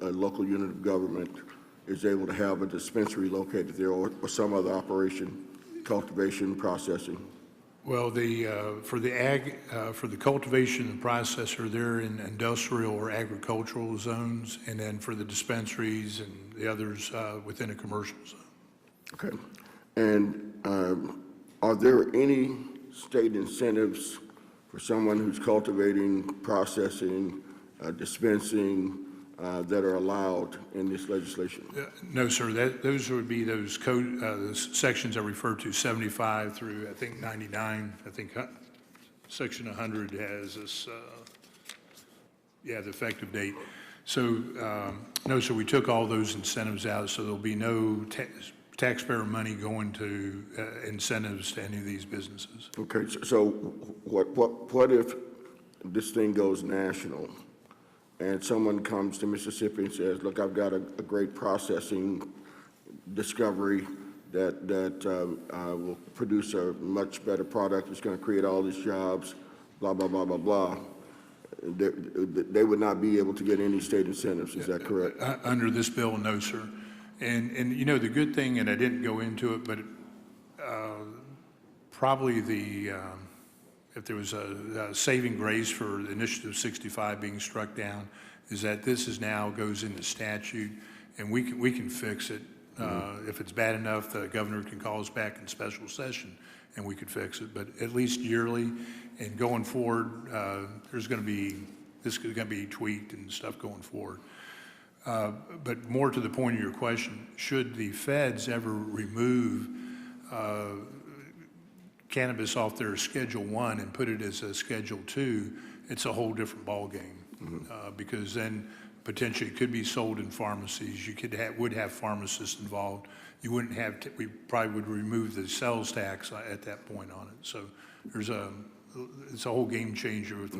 a local unit of government is able to have a dispensary located there or some other operation, cultivation, processing. Well, for the cultivation and processor, they're in industrial or agricultural zones, and then for the dispensaries and the others within a commercial zone. Okay. And are there any state incentives for someone who's cultivating, processing, dispensing that are allowed in this legislation? No, sir. Those would be those code, those sections I referred to, 75 through, I think, 99. I think Section 100 has this, the effective date. So, no, sir, we took all those incentives out, so there'll be no taxpayer money going to incentives to any of these businesses. Okay, so what if this thing goes national and someone comes to Mississippi and says, look, I've got a great processing discovery that will produce a much better product, it's going to create all these jobs, blah, blah, blah, blah, blah. They would not be able to get any state incentives, is that correct? Under this bill, no, sir. And you know, the good thing, and I didn't go into it, but probably if there was a saving grace for Initiative 65 being struck down, is that this is now goes into statute, and we can fix it. If it's bad enough, the governor can call us back in special session, and we could fix it. But at least yearly, and going forward, this is going to be tweaked and stuff going forward. But more to the point of your question, should the feds ever remove cannabis off their Schedule I and put it as a Schedule II, it's a whole different ballgame. Because then potentially it could be sold in pharmacies. You would have pharmacists involved. You wouldn't have, we probably would remove the sales tax at that point on it. So it's a whole game changer if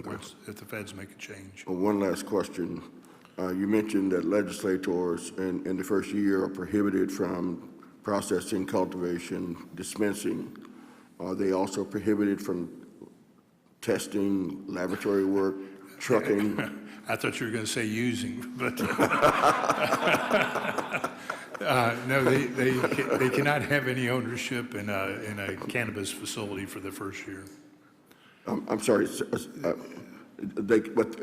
the feds make a change. Well, one last question. You mentioned that legislators in the first year are prohibited from processing, cultivation, dispensing. Are they also prohibited from testing, laboratory work, trucking? I thought you were going to say using, but no, they cannot have any ownership in a cannabis facility for the first year. I'm sorry, but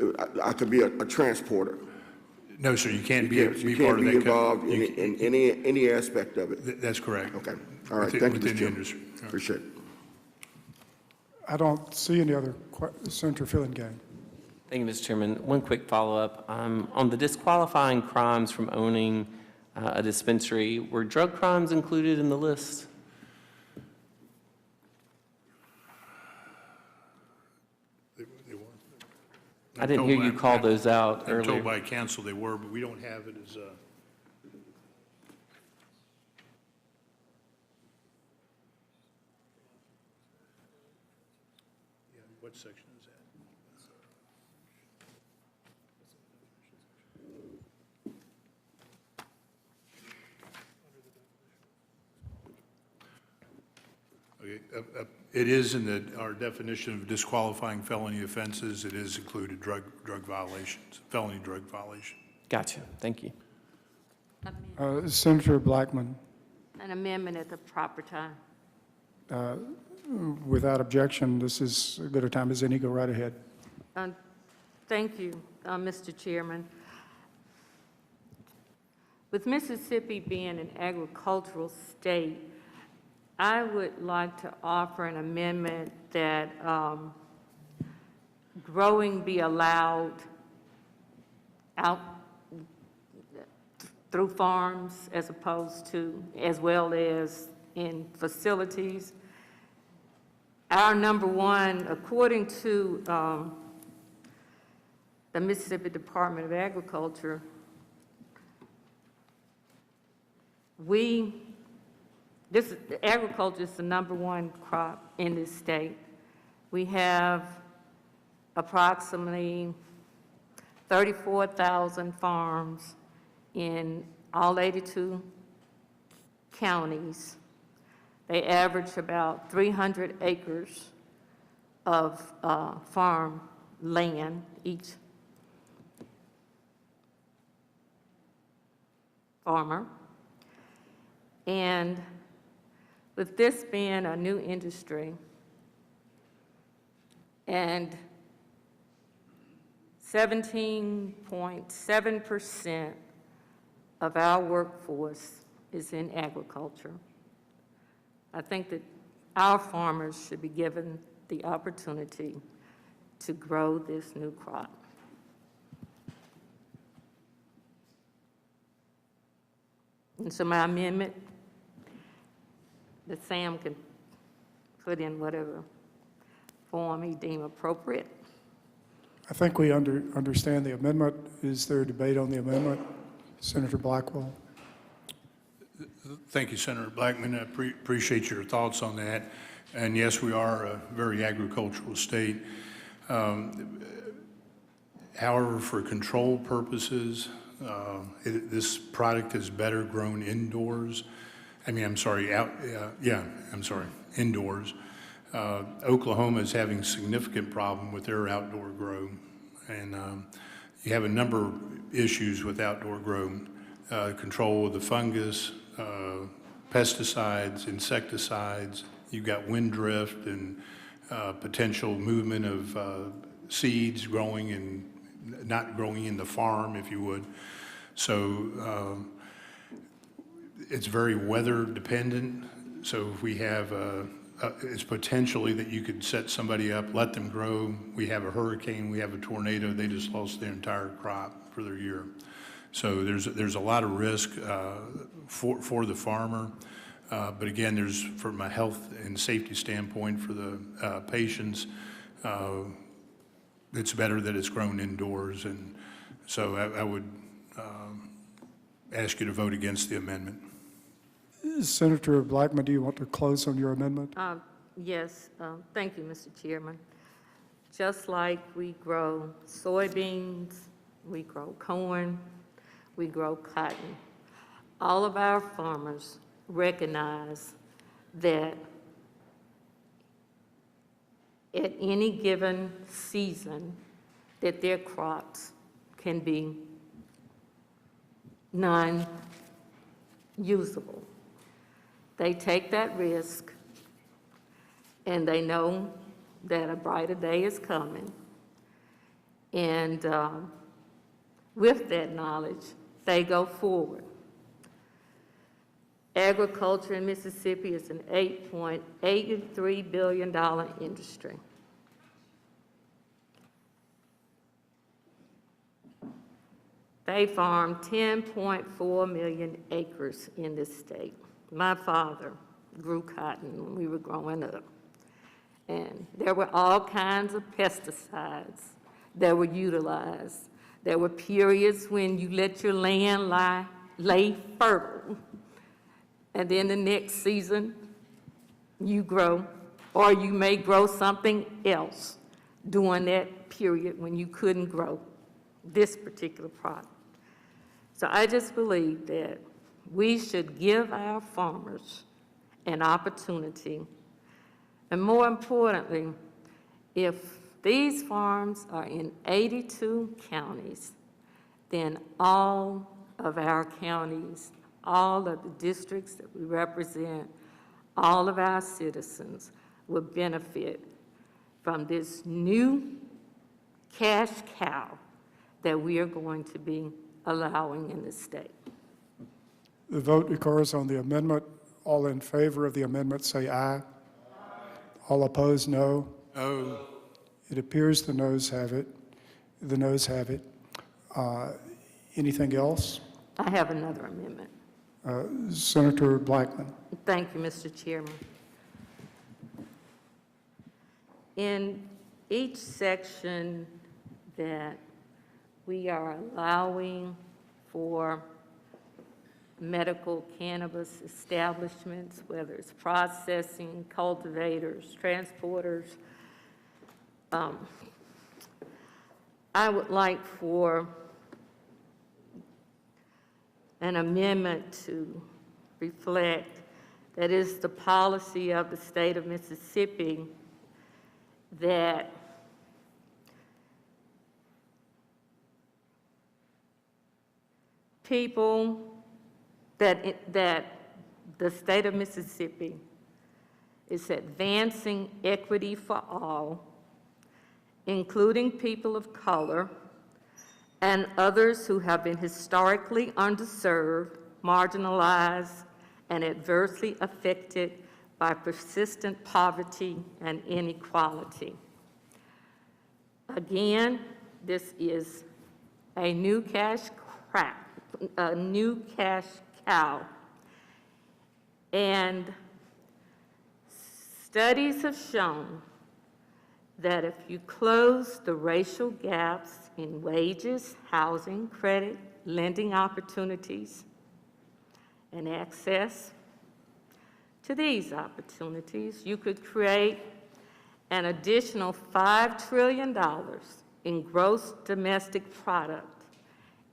I could be a transporter. No, sir, you can't be You part can't of be that. involved in any aspect of it. That's correct. Okay, all right, thank you, Within Mr. the Chairman. industry. Appreciate it. I don't see any other Senator Felonies. Thank you, Mr. Chairman. One quick follow-up. On the disqualifying crimes from owning a dispensary, were drug crimes included in the list? They were. I didn't hear you call those out I'm told earlier. by council they were, but we don't have it as yeah, what section is that? Okay, it is in our definition of disqualifying felony offenses, it is included drug violations, felony drug violation. Gotcha. Thank you. Senator Blackman, An amendment at the proper time. without objection, this is as good a time as any. Go right ahead. Thank you, Mr. Chairman. With Mississippi being an agricultural state, I would like to offer an amendment that growing be allowed out through farms as well as in facilities. Our number one, according to the Mississippi Department of Agriculture, agriculture is the number one crop in this state. We have approximately 34,000 farms in all 82 counties. They average about 300 acres of farm land each farmer. And with this being a new industry and 17.7% of our workforce is in agriculture, I think that our farmers should be given the opportunity to grow this new crop. And so my amendment that Sam can put in whatever form he deem appropriate. I think we understand the amendment. Is there a debate on the amendment? Senator Blackwell. Thank you, Senator Blackman. I appreciate your thoughts on that. And yes, we are a very agricultural state. However, for control purposes, this product is better grown indoors. Indoors. Oklahoma is having significant problem with their outdoor grow. And you have a number of issues with outdoor grow. control of the fungus, pesticides, insecticides. You've got wind drift and potential movement of seeds growing and not growing in the farm, if you would. So it's very weather dependent. So if we have it's potentially that you could set somebody up, let them grow. We have a hurricane, we have a tornado, they just lost their entire crop for their year. So there's a lot of risk for the farmer. But again, there's, from a health and safety standpoint for the patients, it's better that it's grown indoors. And so I would ask you to vote against the amendment. Senator Blackman, do you want to close on your amendment? Yes, thank you, Mr. Chairman. Just like we grow soybeans, we grow corn, we grow cotton, all of our farmers recognize that at any given season that their crops can be non-usable. They take that risk, and they know that a brighter day is coming. And with that knowledge, they go forward. Agriculture in Mississippi is an $8.83 billion industry. They farm 10.4 million acres in this state. My father grew cotton when we were growing up, and there were all kinds of pesticides that were utilized. There were periods when you let your land lay fertile, and then the next season you grow, or you may grow something else during that period when you couldn't grow this particular product. So I just believe that we should give our farmers an opportunity. And more importantly, if these farms are in 82 counties, then all of our counties, all of the districts that we represent, all of our citizens will benefit from this new cash cow that we are going to be allowing in the state. The vote occurs on the amendment. All in favor of the amendment say aye. All opposed, no. Oh. It appears the noes have it. The noes have it. Anything else? I have another amendment. Senator Blackman. Thank you, Mr. Chairman. In each section that we are allowing for medical cannabis establishments, whether it's processing, cultivators, transporters, I would like for an amendment to reflect that is the policy of the state of Mississippi that people that the state of Mississippi is advancing equity for all, including people of color and others who have been historically underserved, marginalized, and adversely affected by persistent poverty and inequality. Again, this is a new cash cow. And studies have shown that if you close the racial gaps in wages, housing, credit, lending opportunities, and access to these opportunities, you could create an additional $5 trillion in gross domestic product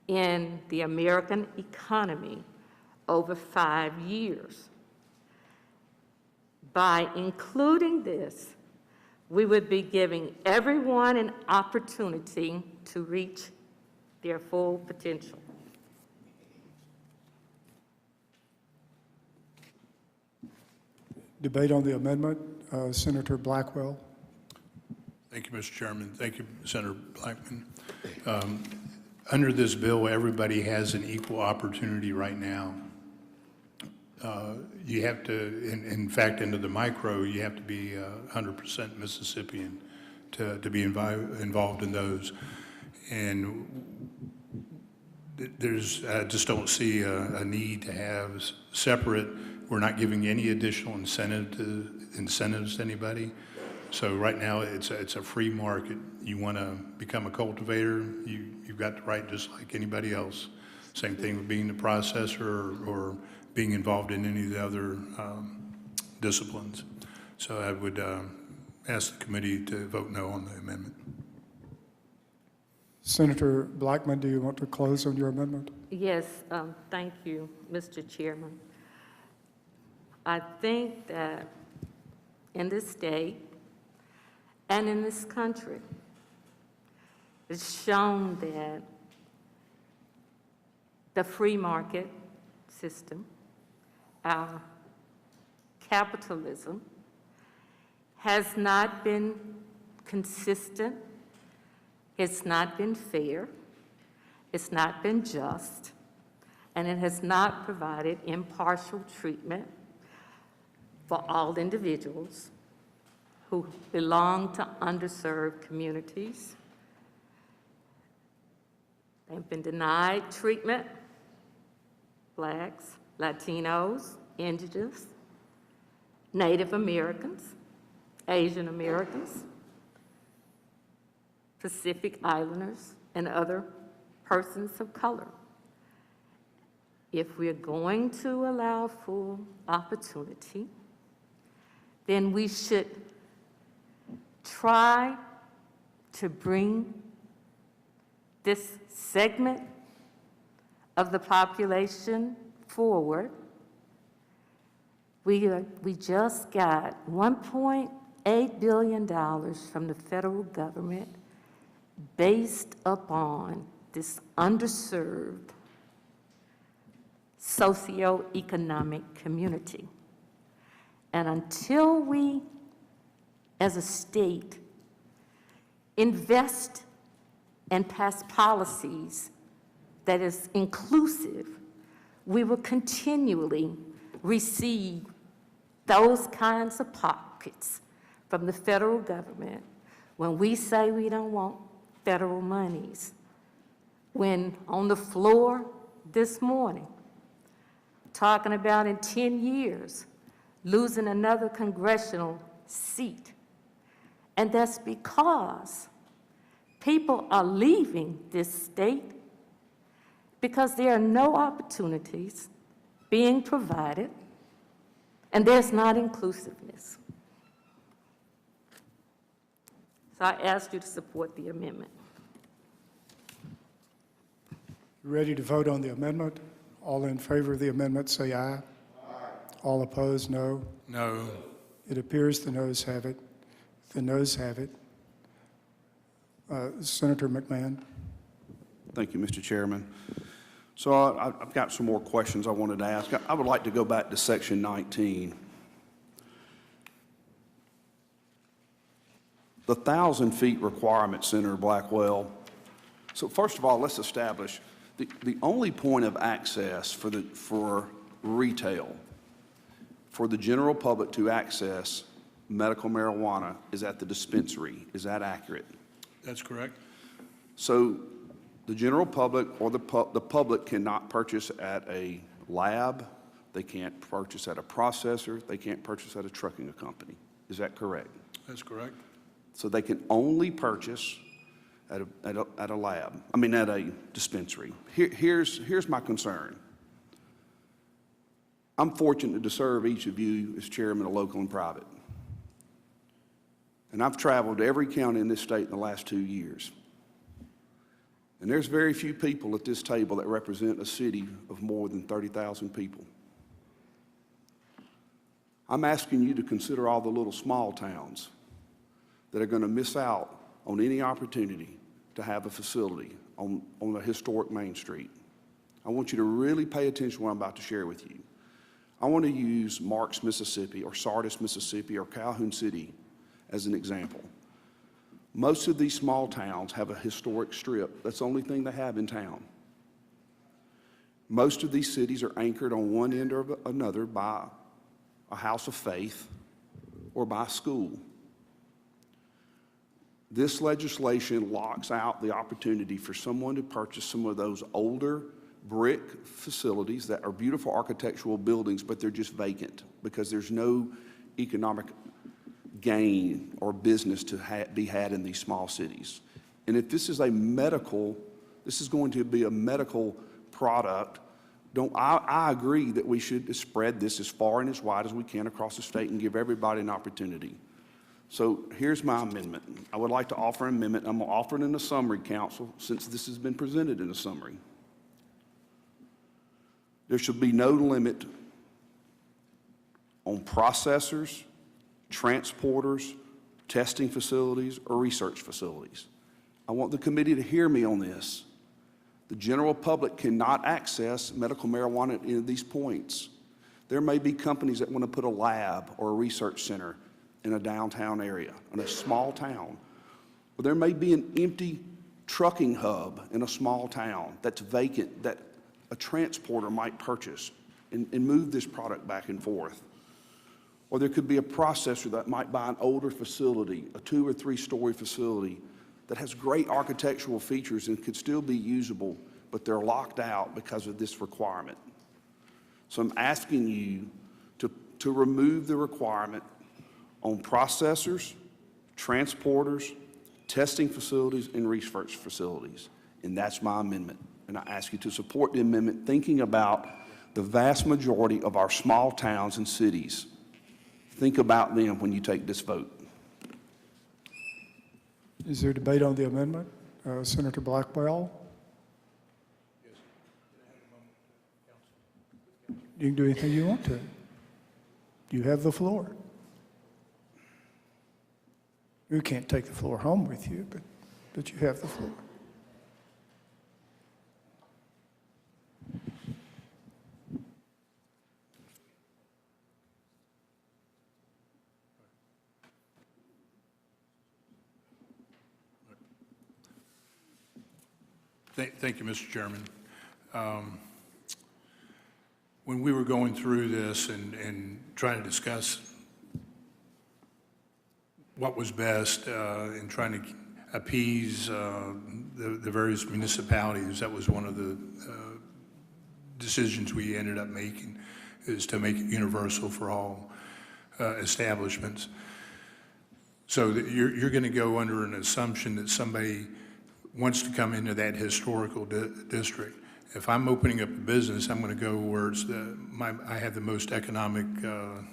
in the American economy over 5 years. By including this, we would be giving everyone an opportunity to reach their full potential. Debate on the amendment, Senator Blackwell. Thank you, Mr. Chairman. Thank you, Senator Blackman. Under this bill, everybody has an equal opportunity right now. You have to, in fact, into the micro, you have to be 100% Mississippian to be involved in those. And I just don't see a need to have separate. We're not giving any additional incentives to anybody. So right now, it's a free market. You want to become a cultivator, you've got the right just like anybody else. Same thing with being the processor or being involved in any of the other disciplines. So I would ask the committee to vote no on the amendment. Senator Blackman, do you want to close on your amendment? Yes, thank you, Mr. Chairman. I think that in this state and in this country, it's shown that the free market system, our capitalism, has not been consistent, it's not been fair, it's not been just, and it has not provided impartial treatment for all individuals who belong to underserved communities. They've been denied treatment, Blacks, Latinos, Indigenous, Native Americans, Asian Americans, Pacific Islanders, and other persons of color. If we're going to allow full opportunity, then we should try to bring this segment of the population forward. We just got $1.8 billion from the federal government based upon this underserved socioeconomic community. And until we, as a state, invest and pass policies that is inclusive, we will continually receive those kinds of pockets from the federal government when we say we don't want federal monies. When on the floor this morning, talking about in 10 years, losing another congressional seat. And that's because people are leaving this state because there are no opportunities being provided, and there's not inclusiveness. So I ask you to support the amendment. Ready to vote on the amendment? All in favor of the amendment, say aye. Aye. All opposed, no. No. It appears the noes have it. The noes have it. Senator McMahon. Thank you, Mr. Chairman. So I've got some more questions I wanted to ask. I would like to go back to Section 19. The 1,000 feet requirement, Senator Blackwell. So first of all, let's establish the only point of access for retail, for the general public to access medical marijuana is at the dispensary. Is that accurate? That's correct. So the general public or the public cannot purchase at a lab, they can't purchase at a processor, they can't purchase at a trucking company. Is that correct? That's correct. So they can only purchase at a lab, at a dispensary. Here's my concern. I'm fortunate to serve each of you as chairman of local and private. And I've traveled to every county in this state in the last 2 years. And there's very few people at this table that represent a city of more than 30,000 people. I'm asking you to consider all the little small towns that are going to miss out on any opportunity to have a facility on a historic Main Street. I want you to really pay attention to what I'm about to share with you. I want to use Marks, Mississippi, or Sardis, Mississippi, or Calhoun City as an example. Most of these small towns have a historic strip. That's the only thing they have in town. Most of these cities are anchored on one end or another by a house of faith or by a school. This legislation locks out the opportunity for someone to purchase some of those older brick facilities that are beautiful architectural buildings, but they're just vacant because there's no economic gain or business to be had in these small cities. And if this is this is going to be a medical product, I agree that we should spread this as far and as wide as we can across the state and give everybody an opportunity. So here's my amendment. I would like to offer an amendment. I'm going to offer it in a summary, council, since this has been presented in a summary. There should be no limit on processors, transporters, testing facilities, or research facilities. I want the committee to hear me on this. The general public cannot access medical marijuana at any of these points. There may be companies that want to put a lab or a research center in a downtown area, in a small town. Or there may be an empty trucking hub in a small town that's vacant that a transporter might purchase and move this product back and forth. Or there could be a processor that might buy an older facility, a 2- or 3-story facility that has great architectural features and could still be usable, but they're locked out because of this requirement. So I'm asking you to remove the requirement on processors, transporters, testing facilities, and research facilities. And that's my amendment. And I ask you to support the amendment, thinking about the vast majority of our small towns and cities. Think about them when you take this vote. Is there debate on the amendment? Senator Blackwell? You can do anything you want to. You have the floor. You can't take the floor home with you, but you have the floor. Thank you, Mr. Chairman. When we were going through this and trying to discuss what was best in trying to appease the various municipalities, that was one of the decisions we ended up making, is to make it universal for all establishments. So that you're going to go under an assumption that somebody wants to come into that historical district. If I'm opening up a business, I'm going to go where it's I have the most economic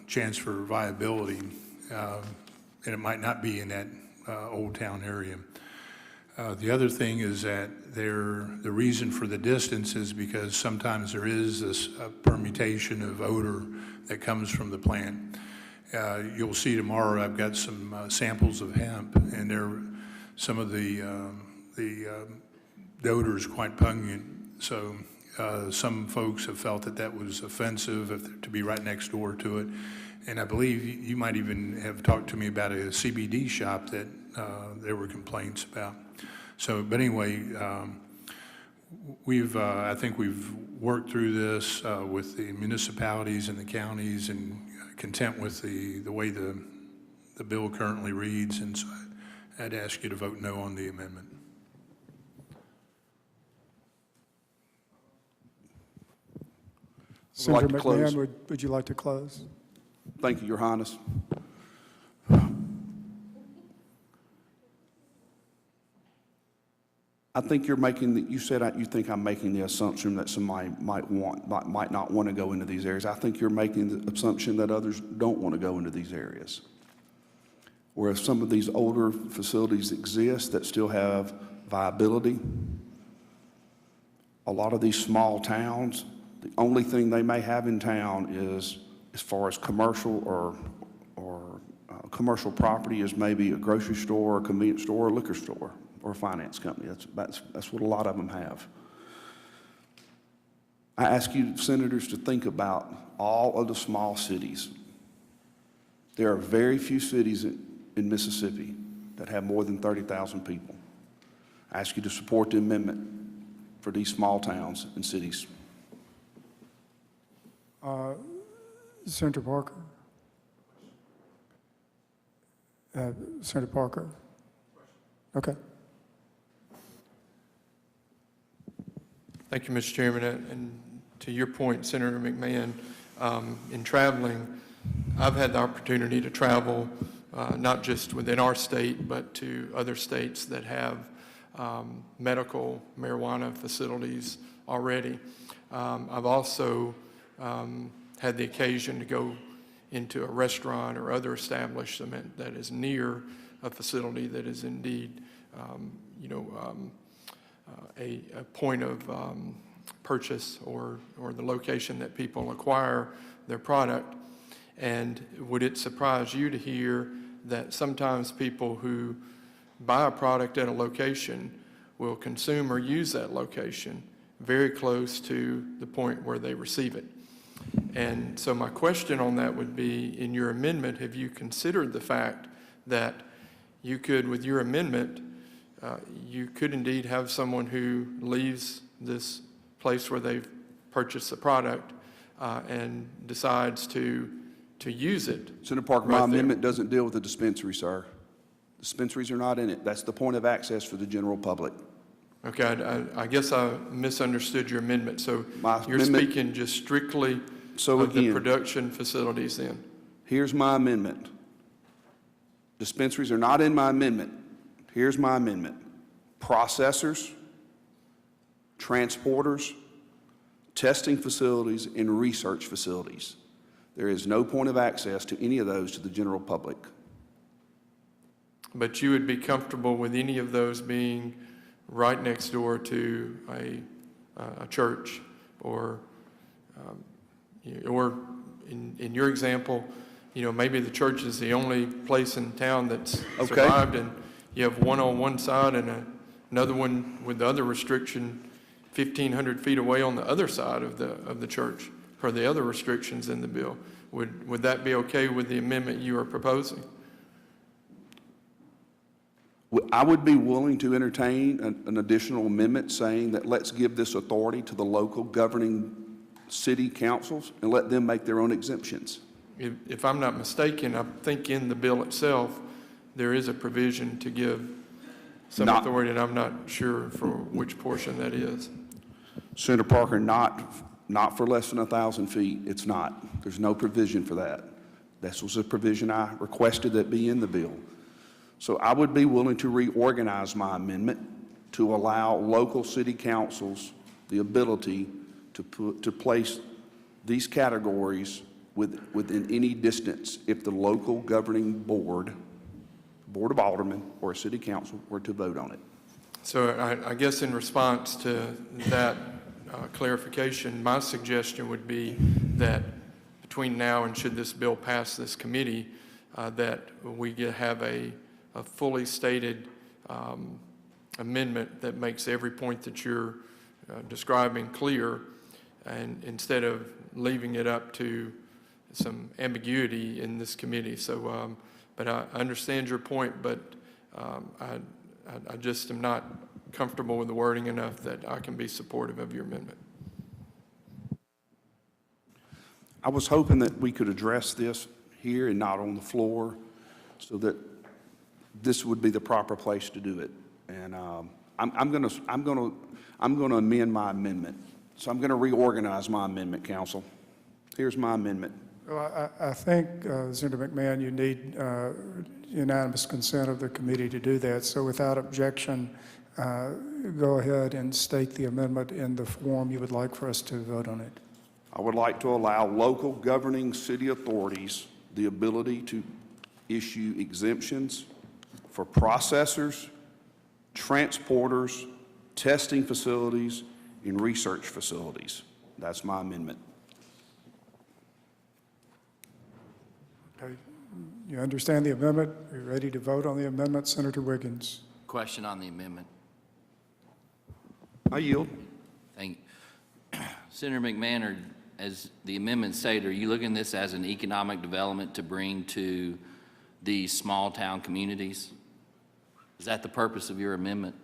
chance for viability, and it might not be in that Old Town area. The other thing is that the reason for the distance is because sometimes there is this permutation of odor that comes from the plant. You'll see tomorrow I've got some samples of hemp, and some of the odor is quite pungent. So some folks have felt that was offensive to be right next door to it. And I believe you might even have talked to me about a CBD shop that there were complaints about. So, but anyway, I think we've worked through this with the municipalities and the counties and content with the way the bill currently reads. And so I'd ask you to vote no on the amendment. Senator I'd like to close. McMahon, would you like to close? Thank you, Your Highness. I think you said you think I'm making the assumption that somebody might not want to go into these areas. I think you're making the assumption that others don't want to go into these areas. Where if some of these older facilities exist that still have viability, a lot of these small towns, the only thing they may have in town is, as far as commercial or commercial property, is maybe a grocery store, a convenience store, a liquor store, or a finance company. That's what a lot of them have. I ask you senators to think about all of the small cities. There are very few cities in Mississippi that have more than 30,000 people. I ask you to support the amendment for these small towns and cities. Senator Parker? Senator Parker? Okay. Thank you, Mr. Chairman. And to your point, Senator McMahon, in traveling, I've had the opportunity to travel not just within our state, but to other states that have medical marijuana facilities already. I've also had the occasion to go into a restaurant or other establishment that is near a facility that is indeed, a point of purchase or the location that people acquire their product. And would it surprise you to hear that sometimes people who buy a product at a location will consume or use that location very close to the point where they receive it? And so my question on that would be, in your amendment, have you considered the fact that you could, with your amendment, you could indeed have someone who leaves this place where they've purchased the product and decides to use it? Senator Parker, right my there? amendment doesn't deal with the dispensary, sir. Dispensaries are not in it. That's the point of access for the general public. Okay, I guess I misunderstood your amendment. So My you're amendment- speaking just strictly So of the again, production facilities then? here's my amendment. Dispensaries are not in my amendment. Here's my amendment. Processors, transporters, testing facilities, and research facilities. There is no point of access to any of those to the general public. But you would be comfortable with any of those being right next door to a church, or in your example, maybe the church is the only place in town that's Okay. survived, and you have one on one side and another one with the other restriction 1,500 feet away on the other side of the church for the other restrictions in the bill. Would that be okay with the amendment you are proposing? I would be willing to entertain an additional amendment saying that let's give this authority to the local governing city councils and let them make their own exemptions. If I'm not mistaken, I think in the bill itself, there is a provision to give some Not- authority, and I'm not sure for which portion that is. Senator Parker, not for less than 1,000 feet. It's not. There's no provision for that. This was a provision I requested that be in the bill. So I would be willing to reorganize my amendment to allow local city councils the ability to place these categories within any distance if the local governing board of aldermen or a city council were to vote on it. So I guess in response to that clarification, my suggestion would be that between now and should this bill pass this committee, that we have a fully stated amendment that makes every point that you're describing clear, and instead of leaving it up to some ambiguity in this committee. So, but I understand your point, but I just am not comfortable with the wording enough that I can be supportive of your amendment. I was hoping that we could address this here and not on the floor, so that this would be the proper place to do it. And I'm going to amend my amendment. So I'm going to reorganize my amendment, council. Here's my amendment. Well, I think, Senator McMahon, you need unanimous consent of the committee to do that. So without objection, go ahead and state the amendment in the form you would like for us to vote on it. I would like to allow local governing city authorities the ability to issue exemptions for processors, transporters, testing facilities, and research facilities. That's my amendment. Okay. You understand the amendment? Are you ready to vote on the amendment? Senator Wiggins. Question on the amendment. I yield. Thank Senator McMahon, as the amendment stated, are you looking at this as an economic development to bring to these small-town communities? Is that the purpose of your amendment?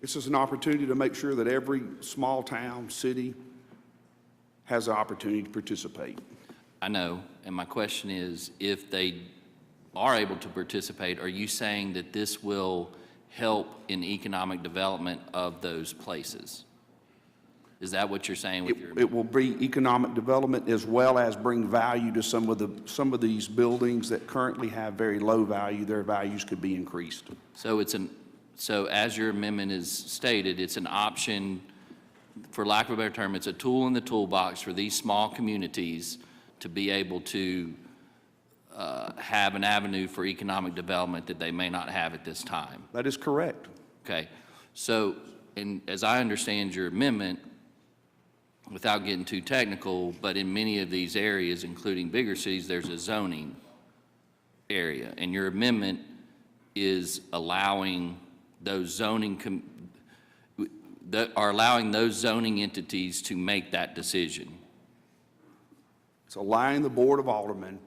This is an opportunity to make sure that every small town, city has an opportunity to participate. I know, and my question is, if they are able to participate, are you saying that this will help in economic development of those places? Is that what you're saying with your amendment? It will bring economic development as well as bring value to some of these buildings that currently have very low value. Their values could be increased. So as your amendment is stated, it's an option, for lack of a better term, it's a tool in the toolbox for these small communities to be able to have an avenue for economic development that they may not have at this time. That is correct. Okay, so, and as I understand your amendment, without getting too technical, but in many of these areas, including bigger cities, there's a zoning area, and your amendment is allowing those zoning allowing those zoning entities to make that decision. It's allowing the Board of Aldermen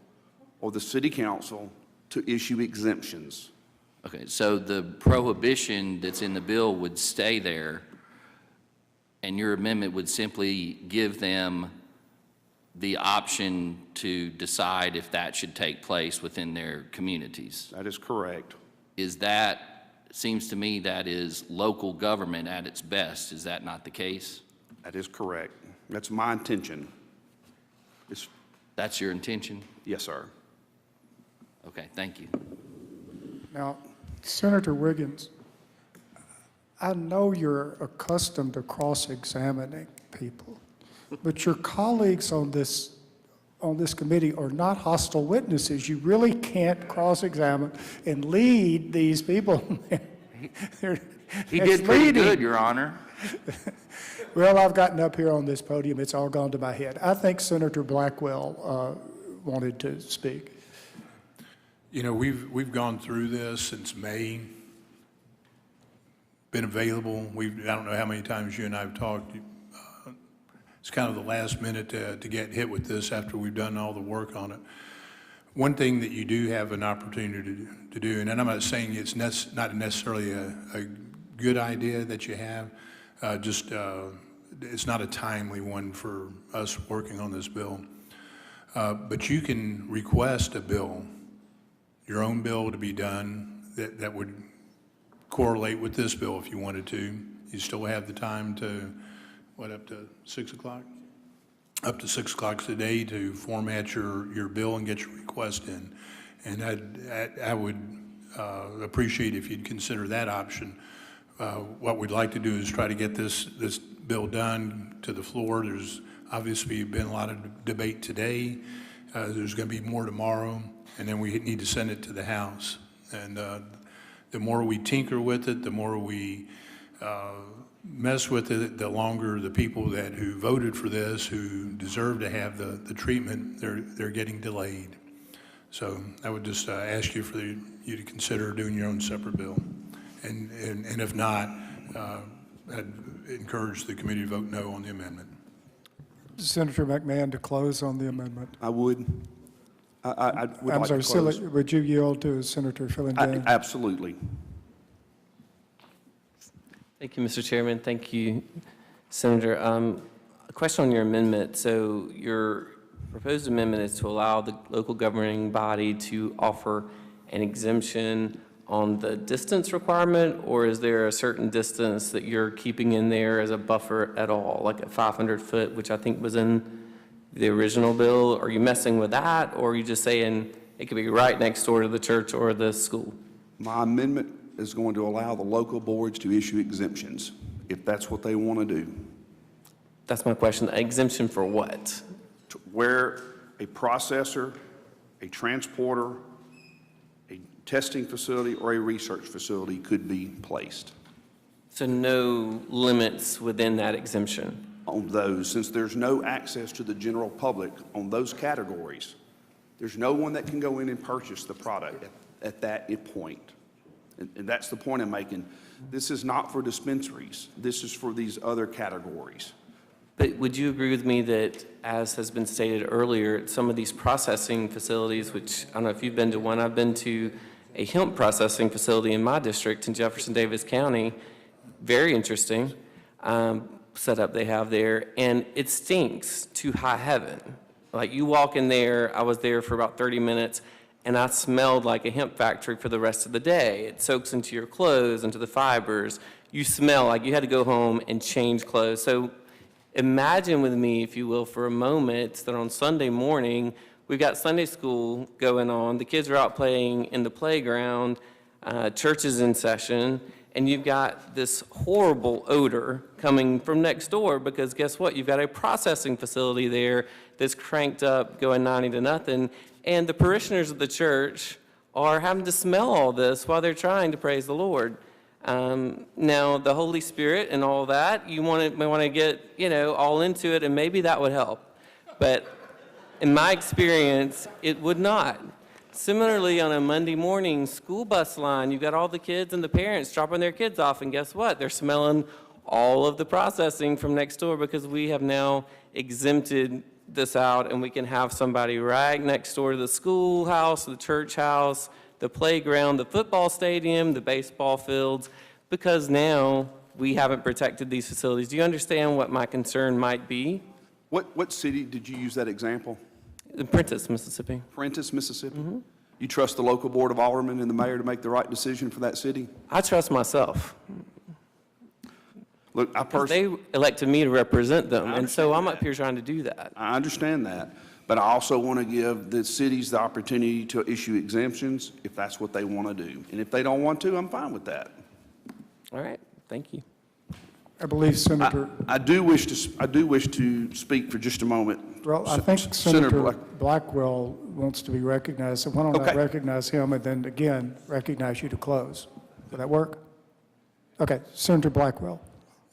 or the City Council to issue exemptions. Okay, so the prohibition that's in the bill would stay there, and your amendment would simply give them the option to decide if that should take place within their communities. That is correct. Seems to me that is local government at its best. Is that not the case? That is correct. That's my intention. That's your intention? Yes, sir. Okay, thank you. Now, Senator Wiggins, I know you're accustomed to cross-examining people, but your colleagues on this committee are not hostile witnesses. You really can't cross-examine and lead these people. He did pretty good, Your Honor. Well, I've gotten up here on this podium, it's all gone to my head. I think Senator Blackwell wanted to speak. You know, we've gone through this since May, been available. I don't know how many times you and I have talked. It's kind of the last minute to get hit with this after we've done all the work on it. One thing that you do have an opportunity to do, and I'm not saying it's not necessarily a good idea that you have, it's not a timely one for us working on this bill. But you can request a bill, your own bill to be done that would correlate with this bill if you wanted to. You still have the time to, up to 6 o'clock? Up to 6 o'clock today to format your bill and get your request in. And I would appreciate if you'd consider that option. What we'd like to do is try to get this bill done to the floor. There's obviously been a lot of debate today. There's going to be more tomorrow, and then we need to send it to the House. And the more we tinker with it, the more we mess with it, the longer the people who voted for this, who deserve to have the treatment, they're getting delayed. So I would just ask you you to consider doing your own separate bill. And if not, I'd encourage the committee to vote no on the amendment. Senator McMahon to close on the amendment. I would. I would I'm like sorry, to close. would you yield to Senator Felonies? Absolutely. Thank you, Mr. Chairman. Thank you, Senator. A question on your amendment. So your proposed amendment is to allow the local governing body to offer an exemption on the distance requirement, or is there a certain distance that you're keeping in there as a buffer at all, like a 500 foot, which I think was in the original bill? Are you messing with that, or are you just saying it could be right next door to the church or the school? My amendment is going to allow the local boards to issue exemptions, if that's what they want to do. That's my question. Exemption for what? Where a processor, a transporter, a testing facility, or a research facility could be placed. So no limits within that exemption? On those, since there's no access to the general public on those categories, there's no one that can go in and purchase the product at that point. And that's the point I'm making. This is not for dispensaries. This is for these other categories. But would you agree with me that, as has been stated earlier, some of these processing facilities, which I don't know if you've been to one, I've been to a hemp processing facility in my district in Jefferson Davis County, very interesting setup they have there, and it stinks to high heaven. Like, you walk in there, I was there for about 30 minutes, and I smelled like a hemp factory for the rest of the day. It soaks into your clothes, into the fibers. You smell like you had to go home and change clothes. So imagine with me, if you will, for a moment, that on Sunday morning, we've got Sunday school going on, the kids are out playing in the playground, church is in session, and you've got this horrible odor coming from next door because guess what? You've got a processing facility there that's cranked up, going 90 to nothing, and the parishioners of the church are having to smell all this while they're trying to praise the Lord. Now, the Holy Spirit and all that, you may want to get, all into it, and maybe that would help. But in my experience, it would not. Similarly, on a Monday morning school bus line, you've got all the kids and the parents dropping their kids off, and guess what? They're smelling all of the processing from next door because we have now exempted this out, and we can have somebody right next door to the schoolhouse, the church house, the playground, the football stadium, the baseball fields, because now we haven't protected these facilities. Do you understand what my concern might be? What city did you use that example? Prentice, Mississippi. Prentice, Mississippi? You trust the local board of aldermen and the mayor to make the right decision for that city? I trust myself. Look, I personally... They elected me to represent them, and so I'm up here trying to do that. I understand that, but I also want to give the cities the opportunity to issue exemptions if that's what they want to do. And if they don't want to, I'm fine with that. All right, thank you. I believe Senator, I do wish to speak for just a moment. well, I think Senator Senator Blackwell wants to be recognized, so why don't I Okay. recognize him and then again recognize you to close? Will that work? Okay, Senator Blackwell.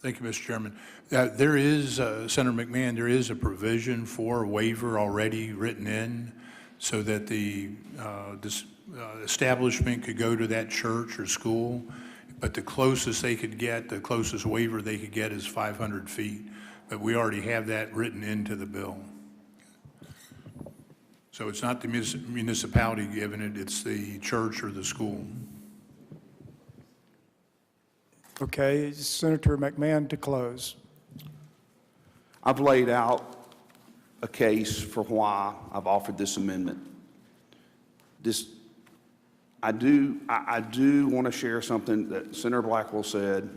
Thank you, Mr. Chairman. There is, Senator McMahon, there is a provision for a waiver already written in so that the establishment could go to that church or school, but the closest they could get, the closest waiver they could get is 500 feet. But we already have that written into the bill. So it's not the municipality giving it, it's the church or the school. Okay, Senator McMahon to close. I've laid out a case for why I've offered this amendment. I do want to share something that Senator Blackwell said,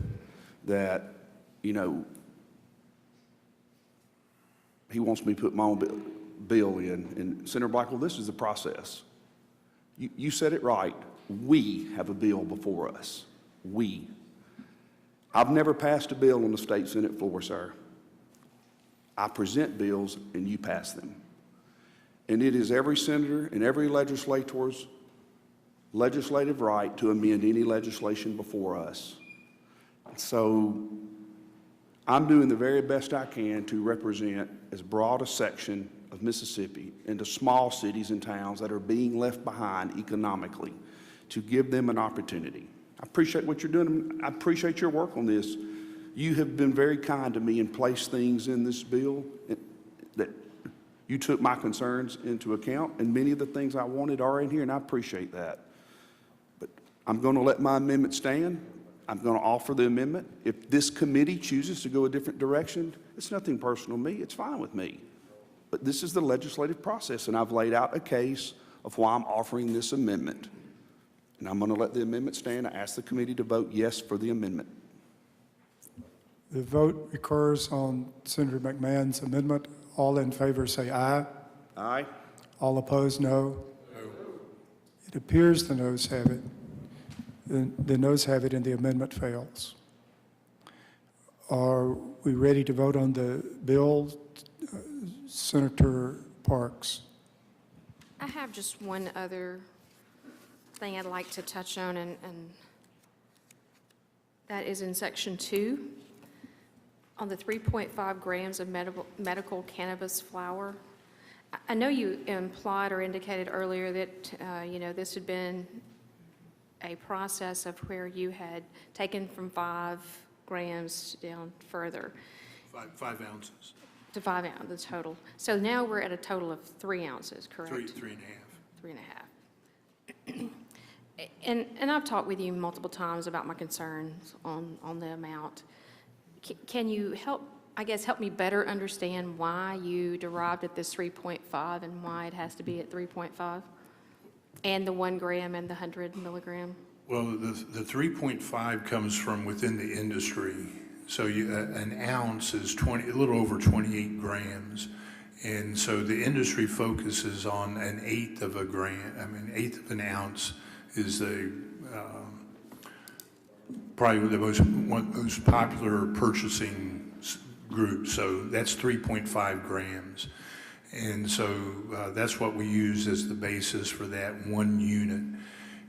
that, he wants me to put my own bill in. And Senator Blackwell, this is the process. You said it right. We have a bill before us. We. I've never passed a bill on the state Senate floor, sir. I present bills and you pass them. And it is every senator and every legislator's legislative right to amend any legislation before us. So I'm doing the very best I can to represent as broad a section of Mississippi and the small cities and towns that are being left behind economically, to give them an opportunity. I appreciate what you're doing. I appreciate your work on this. You have been very kind to me and placed things in this bill that you took my concerns into account, and many of the things I wanted are in here, and I appreciate that. But I'm going to let my amendment stand. I'm going to offer the amendment. If this committee chooses to go a different direction, it's nothing personal to me. It's fine with me. But this is the legislative process, and I've laid out a case of why I'm offering this amendment. And I'm going to let the amendment stand. I ask the committee to vote yes for the amendment. The vote occurs on Senator McMahon's amendment. All in favor say aye. Aye. All opposed, no. It appears the noes have it. The noes have it and the amendment fails. Are we ready to vote on the bill? Senator Parks. I have just one other thing I'd like to touch on, and that is in Section 2, on the 3.5 grams of medical cannabis flower. I know you implied or indicated earlier that, this had been a process of where you had taken from 5 grams down further. 5 ounces, to 5 ounces, the total. So now we're at a total of 3 ounces, correct? 3.5. 3.5. And I've talked with you multiple times about my concerns on the amount. Can you help, I guess, help me better understand why you derived at this 3.5 and why it has to be at 3.5? And the 1 gram and the 100 milligram? Well, the 3.5 comes from within the industry. So an ounce is a little over 28 grams. And so the industry focuses on an eighth of a gram, eighth of an ounce is probably the most popular purchasing group. So that's 3.5 grams. And so that's what we use as the basis for that 1 unit.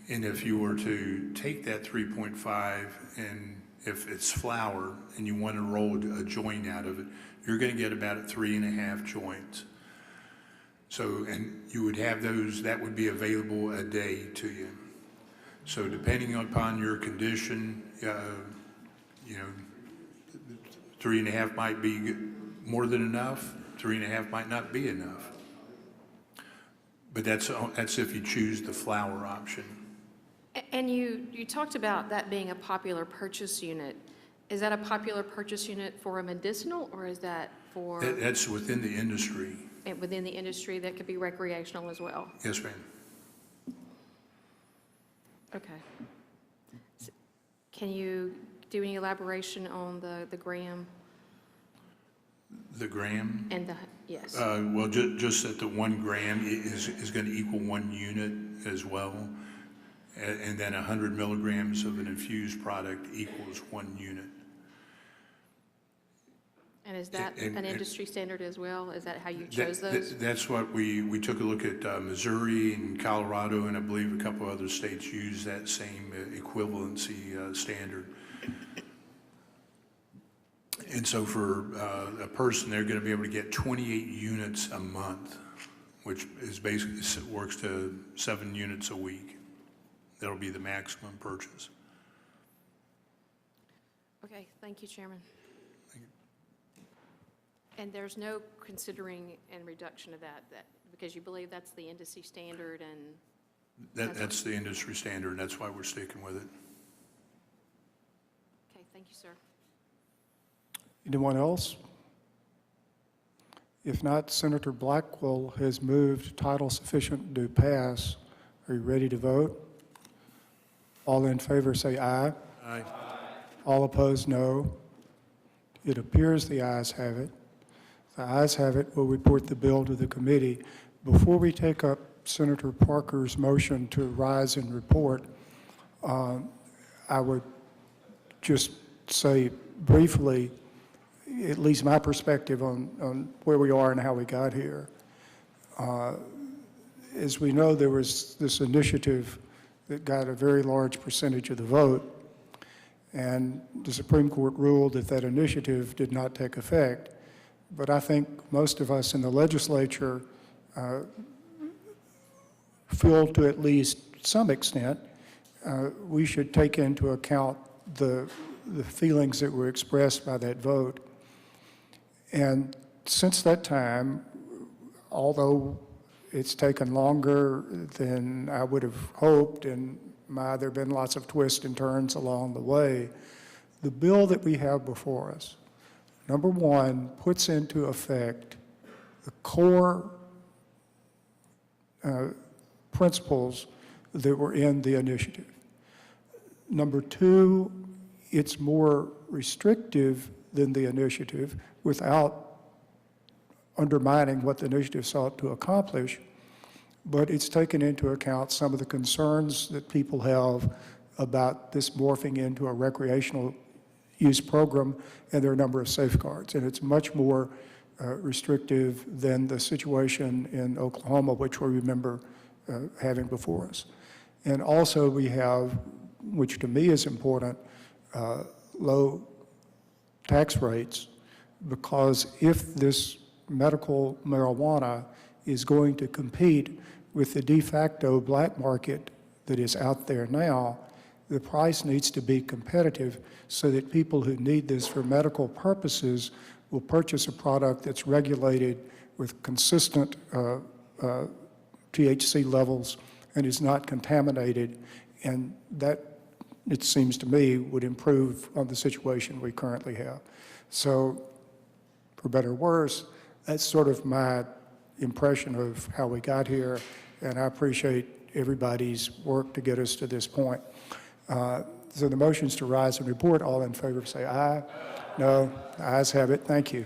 And if you were to take that 3.5 and if it's flour and you want to roll a joint out of it, you're going to get about 3.5 joints. So, and you would have those, that would be available a day to you. So depending upon your condition, 3.5 might be more than enough, 3.5 might not be enough. But that's if you choose the flour option. And you talked about that being a popular purchase unit. Is that a popular purchase unit for a medicinal, or is that for? That's within the industry. Within the industry, that could be recreational as well? Yes, ma'am. Okay. So can you do any elaboration on the gram? The gram? And the, yes. Well, just that the 1 gram is going to equal 1 unit as well. And then 100 milligrams of an infused product equals 1 unit. And is that an industry standard as well? Is that how you chose those? That's what we took a look at. Missouri and Colorado, and I believe a couple other states use that same equivalency standard. And so for a person, they're going to be able to get 28 units a month, which is basically works to 7 units a week. That'll be the maximum purchase. Okay, thank you, Chairman. Thank you. And there's no considering and reduction of that because you believe that's the industry standard and? That's the industry standard, and that's why we're sticking with it. Okay, thank you, sir. Anyone else? If not, Senator Blackwell has moved title sufficient to pass. Are you ready to vote? All in favor say aye. Aye. All opposed, no. It appears the ayes have it. The ayes have it. We'll report the bill to the committee. Before we take up Senator Parker's motion to rise and report, I would just say briefly, at least my perspective on where we are and how we got here. As we know, there was this initiative that got a very large percentage of the vote, and the Supreme Court ruled that that initiative did not take effect. But I think most of us in the legislature feel to at least some extent we should take into account the feelings that were expressed by that vote. And since that time, although it's taken longer than I would have hoped, and there have been lots of twists and turns along the way, the bill that we have before us, number one, puts into effect the core principles that were in the initiative. Number two, it's more restrictive than the initiative without undermining what the initiative sought to accomplish, but it's taken into account some of the concerns that people have about this morphing into a recreational use program, and there are a number of safeguards. And it's much more restrictive than the situation in Oklahoma, which we remember having before us. And also we have, which to me is important, low tax rates, because if this medical marijuana is going to compete with the de facto black market that is out there now, the price needs to be competitive so that people who need this for medical purposes will purchase a product that's regulated with consistent THC levels and is not contaminated, and that, it seems to me, would improve on the situation we currently have. So, for better or worse, that's sort of my impression of how we got here, and I appreciate everybody's work to get us to this point. So the motion's to rise and report. All in favor say aye. No, the ayes have it. Thank you.